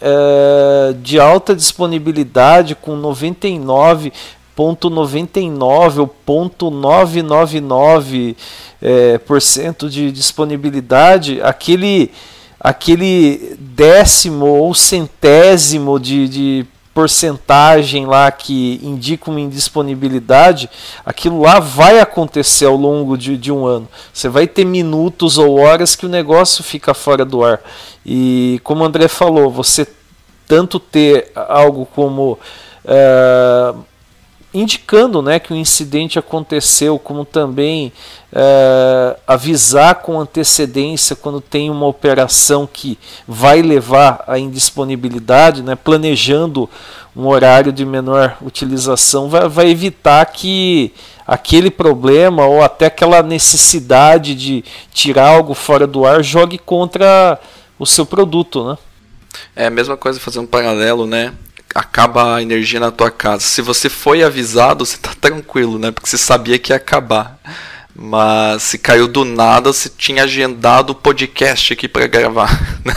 de alta disponibilidade com 99,99 ou 0,999% de disponibilidade, aquele aquele décimo ou centésimo de porcentagem lá que indica uma indisponibilidade, aquilo lá vai acontecer ao longo de um ano. Você vai ter minutos ou horas que o negócio fica fora do ar. E como o André falou, você tanto ter algo como indicando, né, que o incidente aconteceu, como também avisar com antecedência quando tem uma operação que vai levar à indisponibilidade, né, planejando um horário de menor utilização, vai evitar que aquele problema ou até aquela necessidade de tirar algo fora do ar jogue contra o seu produto, né? É a mesma coisa, fazer um paralelo, né? Acaba a energia na tua casa. Se você foi avisado, você tá tranquilo, né? Porque você sabia que ia acabar. Mas se caiu do nada, você tinha agendado o podcast aqui para gravar, né?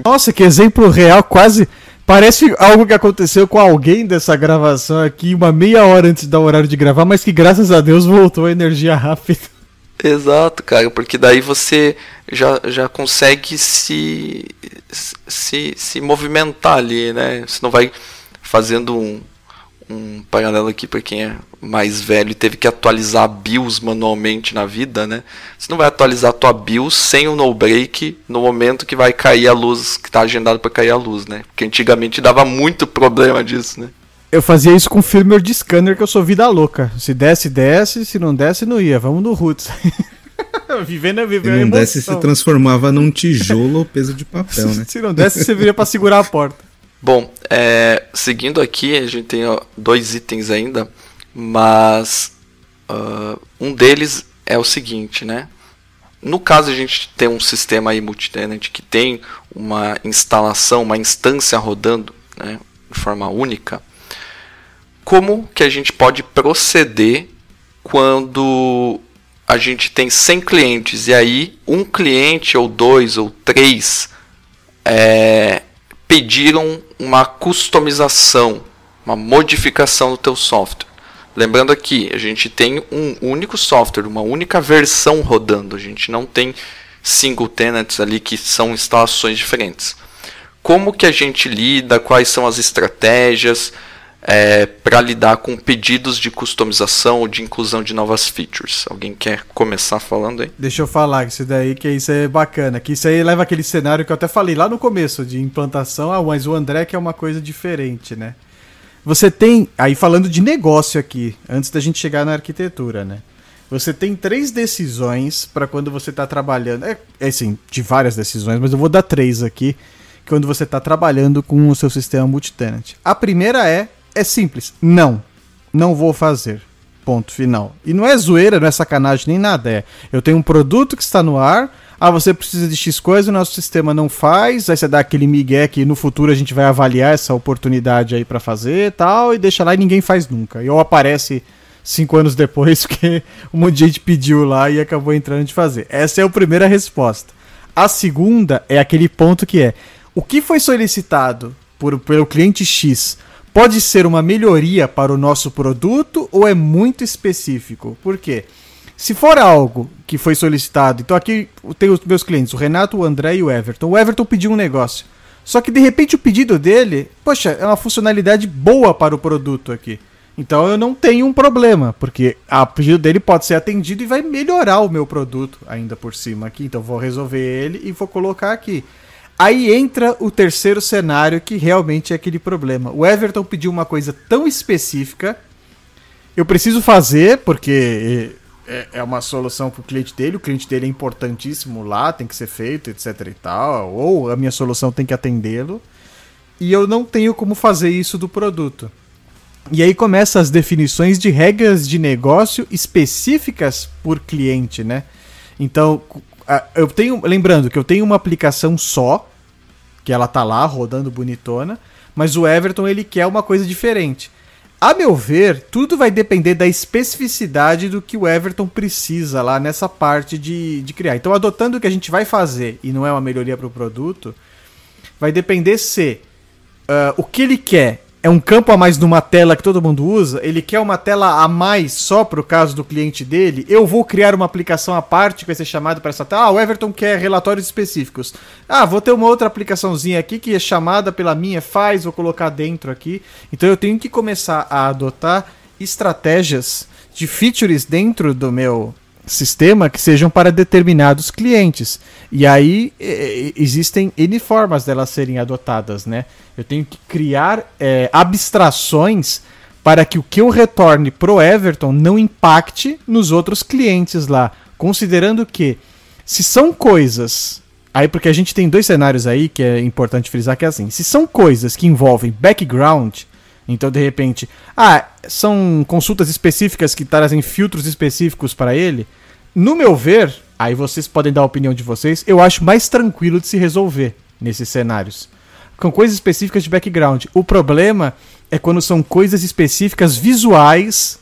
Nossa, que exemplo real, quase parece algo que aconteceu com alguém dessa gravação aqui, uma meia hora antes do horário de gravar, mas que graças a Deus voltou a energia rápido. Exato, cara, porque daí você já consegue se movimentar ali, né? Você não vai fazendo um paralelo aqui para quem é mais velho e teve que atualizar a BIOS manualmente na vida, né? Você não vai atualizar a tua BIOS sem o no break no momento que vai cair a luz, que está agendado para cair a luz, né? Porque antigamente dava muito problema disso, né? Eu fazia isso com firmware de scanner, que eu sou vida louca. Se desse, desce. Se não desse, não ia. Vamos no roots. vivendo a Se não desse, se transformava num tijolo ou peso de papel, né? Se não desse, você viria para segurar a porta. Bom, seguindo aqui, a gente tem 2 itens ainda, mas um deles é o seguinte, né? No caso a gente tem um sistema aí multitenant que tem uma instalação, uma instância rodando, né, de forma única, como que a gente pode proceder quando a gente tem 100 clientes e aí um cliente ou 2 ou 3 pediram uma customização, uma modificação do teu software. Lembrando aqui, a gente tem um único software, uma única versão rodando, a gente não tem single tenants ali que são instalações diferentes. Como que a gente lida, quais são as estratégias para lidar com pedidos de customização ou de inclusão de novas features? Alguém quer começar falando aí? Deixa eu falar isso daí, que isso aí é bacana. Que isso aí leva aquele cenário que eu até falei lá no começo de implantação, mas o André que é uma coisa diferente, né? Você tem, aí falando de negócio aqui, antes da gente chegar na arquitetura, né? Você tem 3 decisões para quando você está trabalhando, assim, de várias decisões, mas eu vou dar 3 aqui, quando você está trabalhando com o seu sistema multitenant. A primeira é simples, não vou fazer, ponto final. E não é zoeira, não é sacanagem nem nada, eu tenho um produto que está no ar, você precisa de X coisa, o nosso sistema não faz, aí você dá aquele migué que no futuro a gente vai avaliar essa oportunidade aí para fazer e tal, e deixa lá e ninguém faz nunca. E ou aparece 5 anos depois que um monte de gente pediu lá e acabou entrando de fazer. Essa é a primeira resposta. A segunda é aquele ponto que o que foi solicitado pelo cliente X pode ser uma melhoria para o nosso produto ou é muito específico? Por quê? Se for algo que foi solicitado, então aqui eu tenho os meus clientes, o Renato, o André e o Everton. O Everton pediu um negócio, só que de repente o pedido dele, poxa, é uma funcionalidade boa para o produto aqui. Então eu não tenho um problema, porque o pedido dele pode ser atendido e vai melhorar o meu produto ainda por cima aqui. Então eu vou resolver ele e vou colocar aqui. Aí entra o terceiro cenário, que realmente é aquele problema. O Everton pediu uma coisa tão específica, eu preciso fazer, porque é uma solução para o cliente dele é importantíssimo lá, tem que ser feito, etc e tal, ou a minha solução tem que atendê-lo, e eu não tenho como fazer isso do produto. E aí começam as definições de regras de negócio específicas por cliente, né? Então, lembrando que eu tenho uma aplicação só, que ela tá lá rodando bonitona, mas o Everton ele quer uma coisa diferente. A meu ver, tudo vai depender da especificidade do que o Everton precisa lá nessa parte de criar. Então, adotando o que a gente vai fazer e não é uma melhoria para o produto, vai depender se o que ele quer é um campo a mais numa tela que todo mundo usa, ele quer uma tela a mais só pro caso do cliente dele, eu vou criar uma aplicação à parte que vai ser chamada para essa tela. O Everton quer relatórios específicos. Vou ter uma outra aplicaçãozinha aqui que é chamada pela minha faz, vou colocar dentro aqui. Então eu tenho que começar a adotar estratégias de features dentro do meu sistema que sejam para determinados clientes. E aí existem N formas delas serem adotadas, né? Eu tenho que criar abstrações para que o que eu retorne pro Everton não impacte nos outros clientes lá. Considerando que, se são coisas... Aí, porque a gente tem dois cenários aí que é importante frisar, que é assim. Se são coisas que envolvem background, então, de repente... são consultas específicas que trazem filtros específicos para ele. No meu ver, aí vocês podem dar a opinião de vocês, eu acho mais tranquilo de se resolver nesses cenários. Com coisas específicas de background. O problema é quando são coisas específicas visuais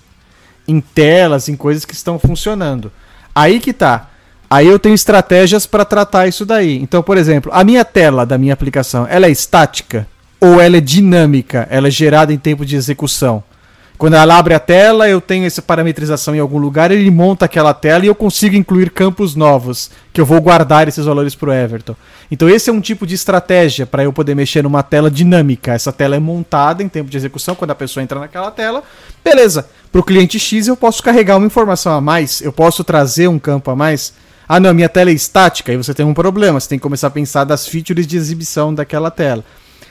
em telas, em coisas que estão funcionando. Aí que tá. Aí eu tenho estratégias para tratar isso daí. Então, por exemplo, a minha tela da minha aplicação, ela é estática ou ela é dinâmica? Ela é gerada em tempo de execução? Quando ela abre a tela, eu tenho essa parametrização em algum lugar, ele monta aquela tela e eu consigo incluir campos novos, que eu vou guardar esses valores para o Everton. Então esse é um tipo de estratégia para eu poder mexer numa tela dinâmica. Essa tela é montada em tempo de execução, quando a pessoa entra naquela tela. Beleza, para o cliente X eu posso carregar uma informação a mais, eu posso trazer um campo a mais. Não, minha tela é estática, aí você tem um problema, você tem que começar a pensar das features de exibição daquela tela.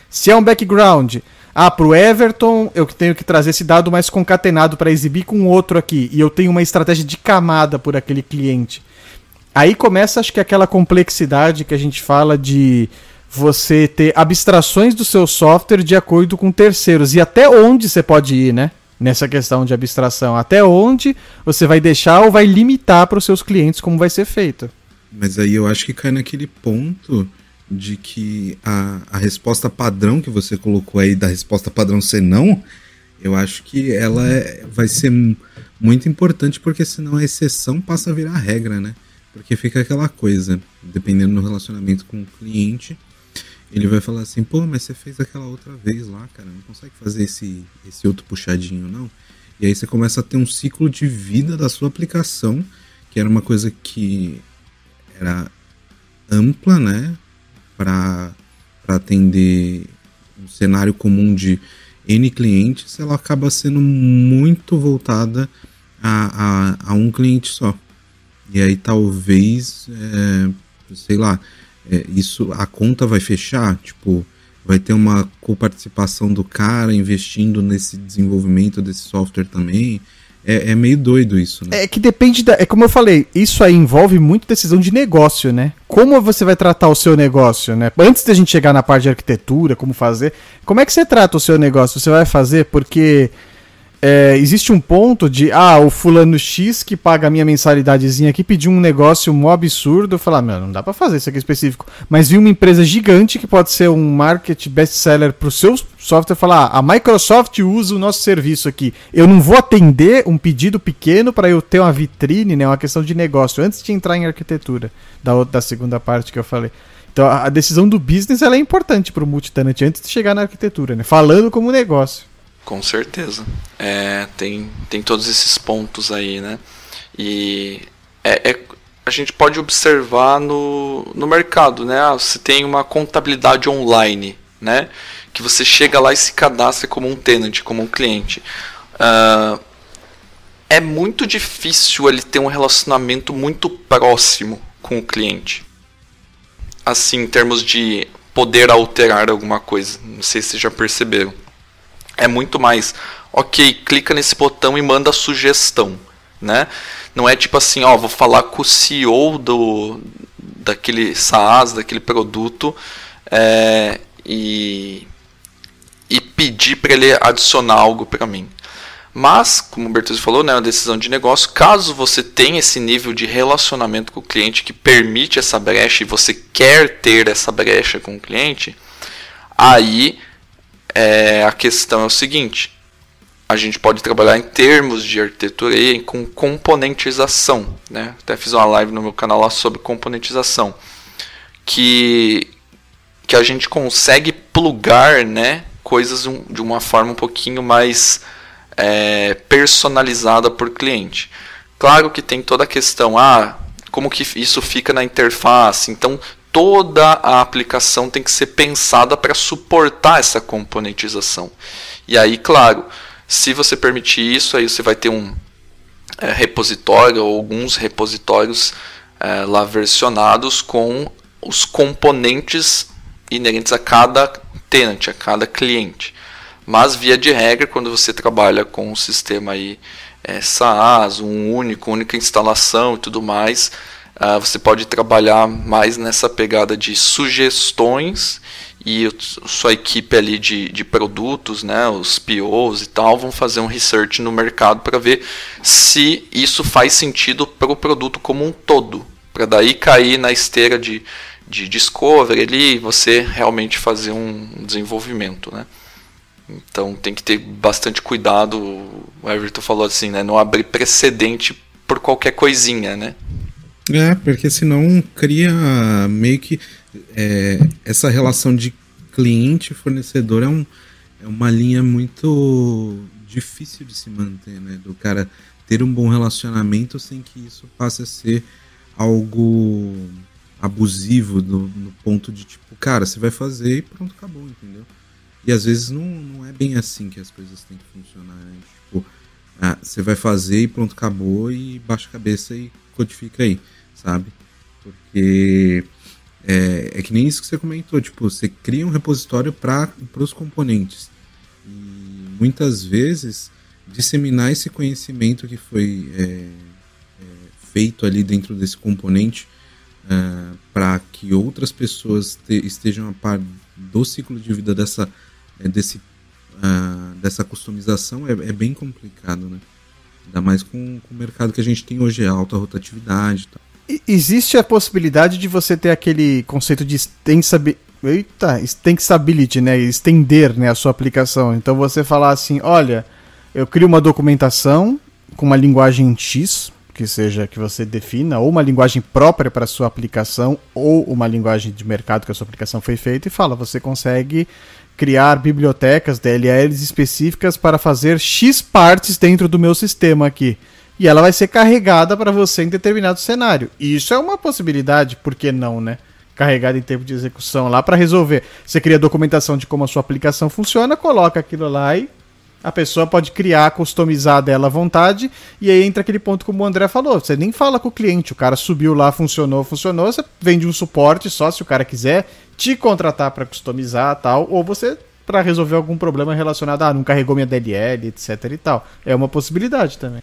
Se é um background... para o Everton eu tenho que trazer esse dado mais concatenado para exibir com outro aqui. E eu tenho uma estratégia de camada por aquele cliente. Aí começa, acho que aquela complexidade que a gente fala de você ter abstrações do seu software de acordo com terceiros. E até onde você pode ir, né? Nessa questão de abstração. Até onde você vai deixar ou vai limitar para os seus clientes como vai ser feito. Mas aí eu acho que cai naquele ponto... de que a resposta padrão que você colocou aí, da resposta padrão ser não, eu acho que ela vai ser muito importante, porque senão a exceção passa a virar regra, né? Porque fica aquela coisa, dependendo do relacionamento com o cliente, ele vai falar assim, mas você fez aquela outra vez lá, cara, não consegue fazer esse outro puxadinho, não? E aí você começa a ter um ciclo de vida da sua aplicação, que era uma coisa que era ampla, né? Para atender um cenário comum de N clientes, ela acaba sendo muito voltada a um cliente só. E aí talvez, isso, a conta vai fechar, tipo, vai ter uma coparticipação do cara investindo nesse desenvolvimento desse software também. É meio doido isso, né? É que depende é como eu falei, isso aí envolve muito decisão de negócio, né? Como você vai tratar o seu negócio, né? Antes da gente chegar na parte de arquitetura, como fazer, como é que você trata o seu negócio? Você vai fazer porque existe um ponto de, o fulano X que paga a minha mensalidadezinha aqui pediu um negócio mó absurdo, eu falar, não dá pra fazer isso aqui específico. Mas vi uma empresa gigante que pode ser um market best-seller pro seu software, falar, a Microsoft usa o nosso serviço aqui. Eu não vou atender um pedido pequeno para eu ter uma vitrine, né, uma questão de negócio, antes de entrar em arquitetura, da segunda parte que eu falei. Então a decisão do business ela é importante pro multitenant antes de chegar na arquitetura, né, falando como negócio. Com certeza. Tem todos esses pontos aí, né? E a gente pode observar no mercado, né? Você tem uma contabilidade online, né? Que você chega lá e se cadastra como um tenant, como um cliente. É muito difícil ele ter um relacionamento muito próximo com o cliente. Assim, em termos de poder alterar alguma coisa. Não sei se vocês já perceberam. É muito mais, clica nesse botão e manda sugestão, né? Não é tipo assim, vou falar com o CEO daquele SaaS, daquele produto, e pedir para ele adicionar algo para mim. Mas, como o Bertuzzi falou, né, é uma decisão de negócio. Caso você tenha esse nível de relacionamento com o cliente que permite essa brecha e você quer ter essa brecha com o cliente, aí... a questão é o seguinte, a gente pode trabalhar em termos de arquitetura e com componentização, né? Até fiz uma live no meu canal lá sobre componentização, que a gente consegue plugar, né, coisas de uma forma um pouquinho mais personalizada por cliente. Claro que tem toda a questão, como que isso fica na interface, então toda a aplicação tem que ser pensada para suportar essa componentização. E aí, claro, se você permitir isso, aí você vai ter um repositório ou alguns repositórios lá versionados com os componentes inerentes a cada tenant, a cada cliente. Mas, via de regra, quando você trabalha com um sistema aí, SaaS, única instalação e tudo mais, você pode trabalhar mais nessa pegada de sugestões e sua equipe ali de produtos, né, os POs e tal, vão fazer um research no mercado para ver se isso faz sentido para o produto como um todo, para daí cair na esteira de discovery ali, você realmente fazer um desenvolvimento, né? Então tem que ter bastante cuidado, o Everton falou assim, né, não abrir precedente por qualquer coisinha, né? Porque senão cria meio que essa relação de cliente e fornecedor é uma linha muito difícil de se manter, né? Do cara ter um bom relacionamento sem que isso passe a ser algo abusivo no ponto de tipo, cara, você vai fazer e pronto, acabou, entendeu? E às vezes não é bem assim que as coisas têm que funcionar, né? Tipo, você vai fazer e pronto, acabou, e baixa a cabeça e codifica aí, sabe? Porque é que nem isso que você comentou, tipo, você cria um repositório para os componentes. E muitas vezes disseminar esse conhecimento que foi feito ali dentro desse componente para que outras pessoas estejam a par do ciclo de vida dessa customização é bem complicado, né? Ainda mais com o mercado que a gente tem hoje, alta rotatividade e tal. Existe a possibilidade de você ter aquele conceito de extensibility, né? Estender, né, a sua aplicação. Então você falar assim, olha, eu crio uma documentação com uma linguagem X, que seja que você defina, ou uma linguagem própria para a sua aplicação, ou uma linguagem de mercado que a sua aplicação foi feita, e fala, você consegue criar bibliotecas DLLs específicas para fazer X partes dentro do meu sistema aqui. E ela vai ser carregada para você em determinado cenário. E isso é uma possibilidade, por que não, né? Carregada em tempo de execução lá para resolver. Você cria documentação de como a sua aplicação funciona, coloca aquilo lá e a pessoa pode criar, customizar dela à vontade, e aí entra aquele ponto como o André falou, você nem fala com o cliente, o cara subiu lá, funcionou, você vende um suporte só se o cara quiser te contratar para customizar tal, ou você para resolver algum problema relacionado não carregou minha DLL, etc e tal. É uma possibilidade também.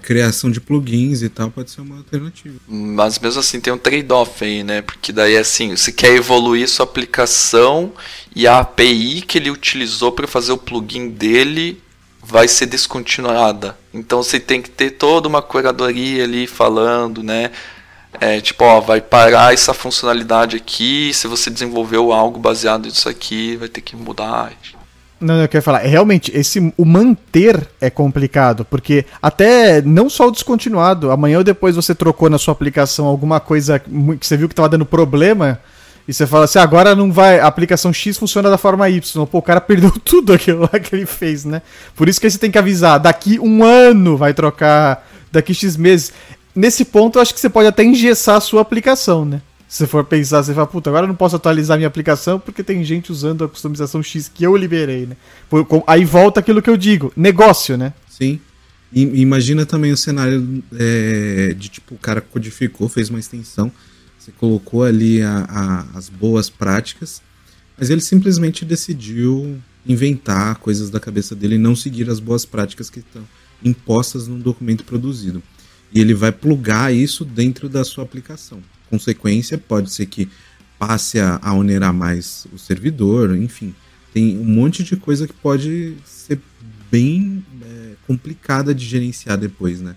Criação de plugins e tal pode ser uma alternativa. Mas mesmo assim tem um trade-off aí, né? Porque daí assim, você quer evoluir sua aplicação e a API que ele utilizou para fazer o plugin dele vai ser descontinuada. Então você tem que ter toda uma curadoria ali falando, né? Vai parar essa funcionalidade aqui, se você desenvolveu algo baseado nisso aqui, vai ter que mudar. Não, eu quero falar, realmente, o manter é complicado, porque até não só o descontinuado, amanhã ou depois você trocou na sua aplicação alguma coisa que você viu que estava dando problema, e você fala assim, agora não vai, a aplicação X funciona da forma Y, pô, o cara perdeu tudo aquilo lá que ele fez, né? Por isso que aí você tem que avisar, daqui 1 ano vai trocar, daqui X meses. Nesse ponto, eu acho que você pode até engessar a sua aplicação, né? Se você for pensar, você fala, puta, agora eu não posso atualizar minha aplicação porque tem gente usando a customização X que eu liberei, né? Aí volta aquilo que eu digo, negócio, né? Sim. E imagina também o cenário de tipo, o cara codificou, fez uma extensão, você colocou ali as boas práticas, mas ele simplesmente decidiu inventar coisas da cabeça dele e não seguir as boas práticas que estão impostas num documento produzido. E ele vai plugar isso dentro da sua aplicação. Consequência, pode ser que passe a onerar mais o servidor, enfim. Tem um monte de coisa que pode ser bem complicada de gerenciar depois, né?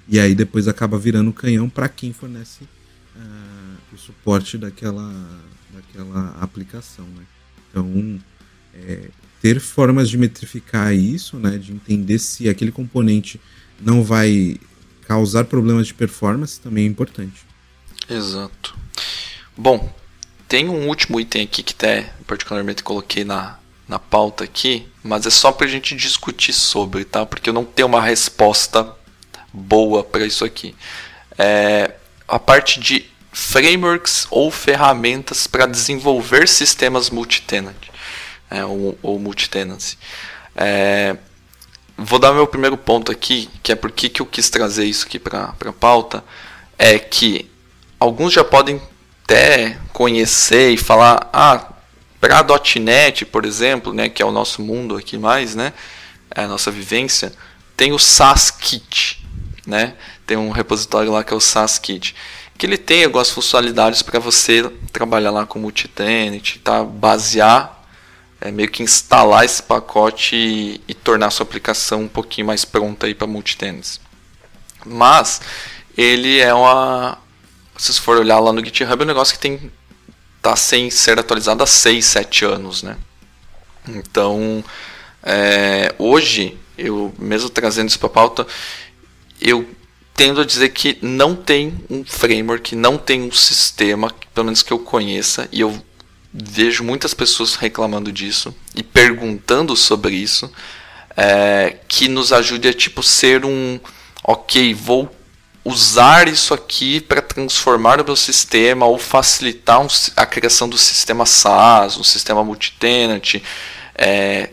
E aí depois acaba virando canhão para quem fornece o suporte daquela aplicação, né? Então, ter formas de metrificar isso, né? De entender se aquele componente não vai causar problemas de performance também é importante. Exato. Bom, tem um último item aqui que até particularmente coloquei na na pauta aqui, mas é só pra gente discutir sobre, tá? Porque eu não tenho uma resposta boa para isso aqui. A parte de frameworks ou ferramentas para desenvolver sistemas multitenant, ou multitenancy. Vou dar meu primeiro ponto aqui, que é porque que eu quis trazer isso aqui para a pauta, é que alguns já podem até conhecer e falar, para .NET, por exemplo, né, que é o nosso mundo aqui mais, né, é a nossa vivência, tem o SaaSkit, né, tem um repositório lá que é o SaaSkit, que ele tem algumas funcionalidades para você trabalhar lá com multitenant, tá, basear, meio que instalar esse pacote e tornar a sua aplicação um pouquinho mais pronta para multitenants. Mas ele se você for olhar lá no GitHub, é um negócio que tá sem ser atualizado há 6, 7 anos, né? Então, hoje, eu mesmo trazendo isso para a pauta, eu tendo a dizer que não tem um framework, não tem um sistema, pelo menos que eu conheça, e eu vejo muitas pessoas reclamando disso e perguntando sobre isso, que nos ajude a ser vou usar isso aqui para transformar o meu sistema ou facilitar a criação do sistema SaaS, um sistema multitenant,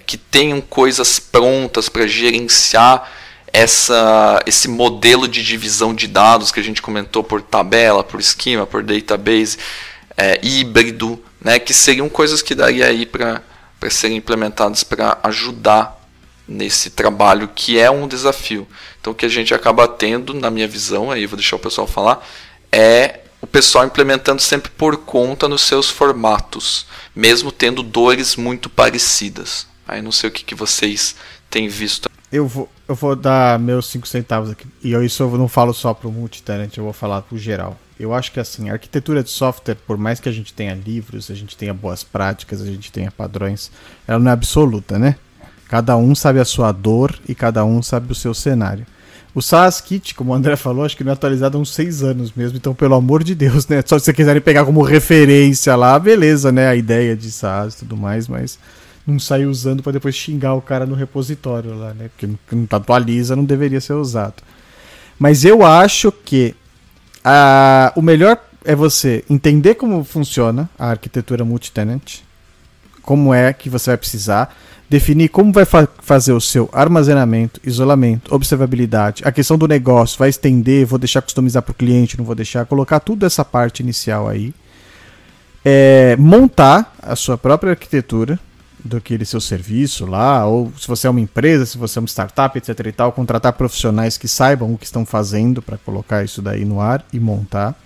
que tenham coisas prontas para gerenciar esse modelo de divisão de dados que a gente comentou por tabela, por esquema, por database, híbrido, né, que seriam coisas que daria aí para serem implementadas para ajudar nesse trabalho, que é um desafio. Então o que a gente acaba tendo, na minha visão, aí vou deixar o pessoal falar, é o pessoal implementando sempre por conta nos seus formatos, mesmo tendo dores muito parecidas. Aí não sei o que vocês têm visto. Eu vou dar meus 5 centavos aqui, e isso eu não falo só para o multitenant, eu vou falar para o geral. Eu acho que assim, a arquitetura de software, por mais que a gente tenha livros, a gente tenha boas práticas, a gente tenha padrões, ela não é absoluta, né? Cada um sabe a sua dor e cada um sabe o seu cenário. O SaaSkit, como o André falou, acho que não é atualizado há uns 6 anos mesmo, então pelo amor de Deus, né? Só se vocês quiserem pegar como referência lá, beleza, né? A ideia de SaaS e tudo mais, mas não sair usando para depois xingar o cara no repositório lá, né? Porque não atualiza, não deveria ser usado. Mas eu acho que o melhor é você entender como funciona a arquitetura multitenant, como é que você vai precisar, definir como vai fazer o seu armazenamento, isolamento, observabilidade, a questão do negócio, vai estender, vou deixar customizar para o cliente, não vou deixar, colocar tudo essa parte inicial aí, montar a sua própria arquitetura daquele seu serviço lá, ou se você é uma empresa, se você é uma startup, etc e tal, contratar profissionais que saibam o que estão fazendo para colocar isso daí no ar e montar,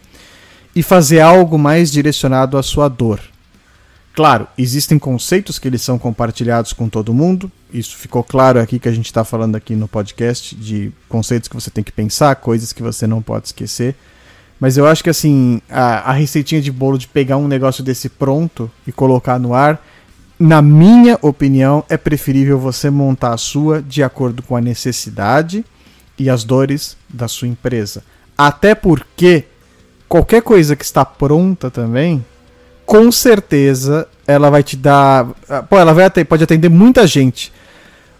e fazer algo mais direcionado à sua dor. Claro, existem conceitos que eles são compartilhados com todo mundo, isso ficou claro aqui que a gente está falando aqui no podcast, de conceitos que você tem que pensar, coisas que você não pode esquecer, mas eu acho que assim, a receitinha de bolo de pegar um negócio desse pronto e colocar no ar, na minha opinião, é preferível você montar a sua de acordo com a necessidade e as dores da sua empresa. Até porque qualquer coisa que está pronta também, com certeza ela vai te dar... ela pode atender muita gente,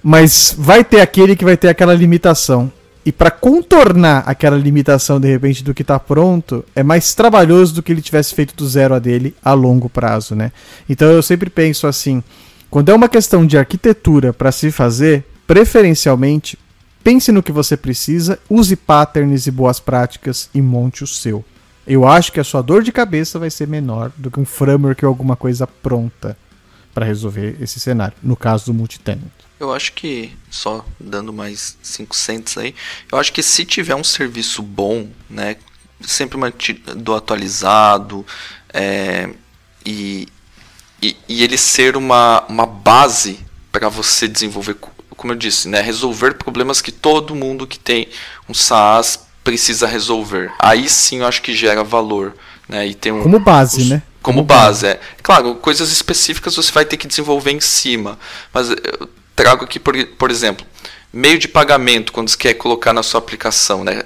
mas vai ter aquele que vai ter aquela limitação. E para contornar aquela limitação, de repente, do que está pronto, é mais trabalhoso do que ele tivesse feito do zero a dele a longo prazo, né? Então eu sempre penso assim, quando é uma questão de arquitetura para se fazer, preferencialmente, pense no que você precisa, use patterns e boas práticas e monte o seu. Eu acho que a sua dor de cabeça vai ser menor do que um framework ou alguma coisa pronta para resolver esse cenário, no caso do multitenant. Eu acho que, só dando mais 5 cents aí, eu acho que se tiver um serviço bom, né, sempre mantido atualizado, e ele ser uma base para você desenvolver, como eu disse, né, resolver problemas que todo mundo que tem um SaaS precisa resolver. Aí sim eu acho que gera valor, né, e tem como base, né? Como base, Claro, coisas específicas você vai ter que desenvolver em cima, mas eu trago aqui, por exemplo, meio de pagamento quando você quer colocar na sua aplicação, né?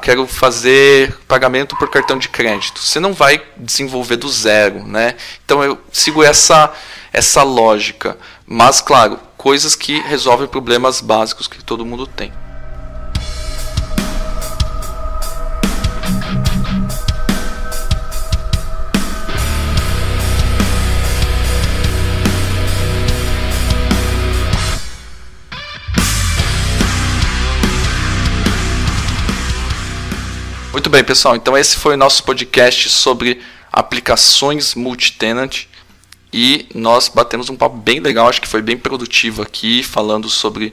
Quero fazer pagamento por cartão de crédito. Você não vai desenvolver do zero, né? Então eu sigo essa lógica. Mas, claro, coisas que resolvem problemas básicos que todo mundo tem. Muito bem, pessoal. Então esse foi o nosso podcast sobre aplicações multitenant. E nós batemos um papo bem legal, acho que foi bem produtivo aqui, falando sobre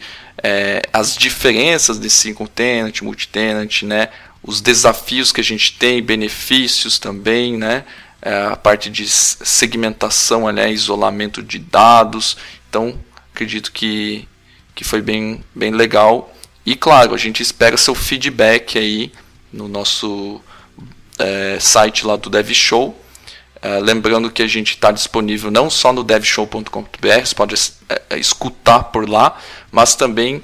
as diferenças de single tenant, multitenant, né? Os desafios que a gente tem, benefícios também, né? A parte de segmentação, né? Isolamento de dados. Então, acredito que foi bem legal. E claro, a gente espera seu feedback aí no nosso site lá do DevShow. Lembrando que a gente está disponível não só no devshow.com.br, você pode escutar por lá, mas também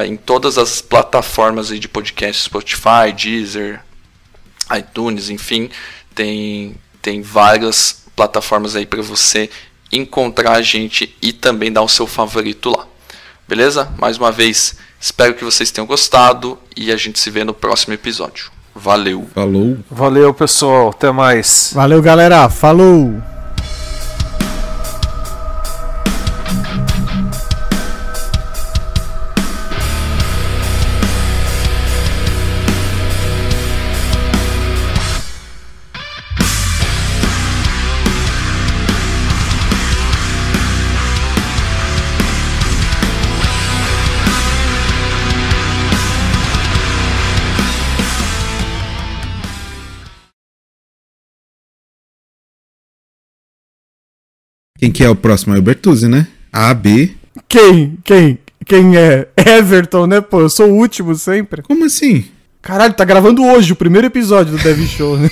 em todas as plataformas aí de podcast, Spotify, Deezer, iTunes, enfim, tem várias plataformas aí para você encontrar a gente e também dar o seu favorito lá. Beleza? Mais uma vez, espero que vocês tenham gostado e a gente se vê no próximo episódio. Valeu. Falou. Valeu, pessoal. Até mais. Valeu, galera. Falou. Quem que é o próximo? É o Bertuzzi, né? A, B. Quem é? Everton, né, pô? Eu sou o último sempre. Como assim? Caralho, tá gravando hoje o primeiro episódio do Dev Show, né?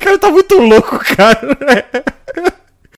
Cara, tá muito louco, cara.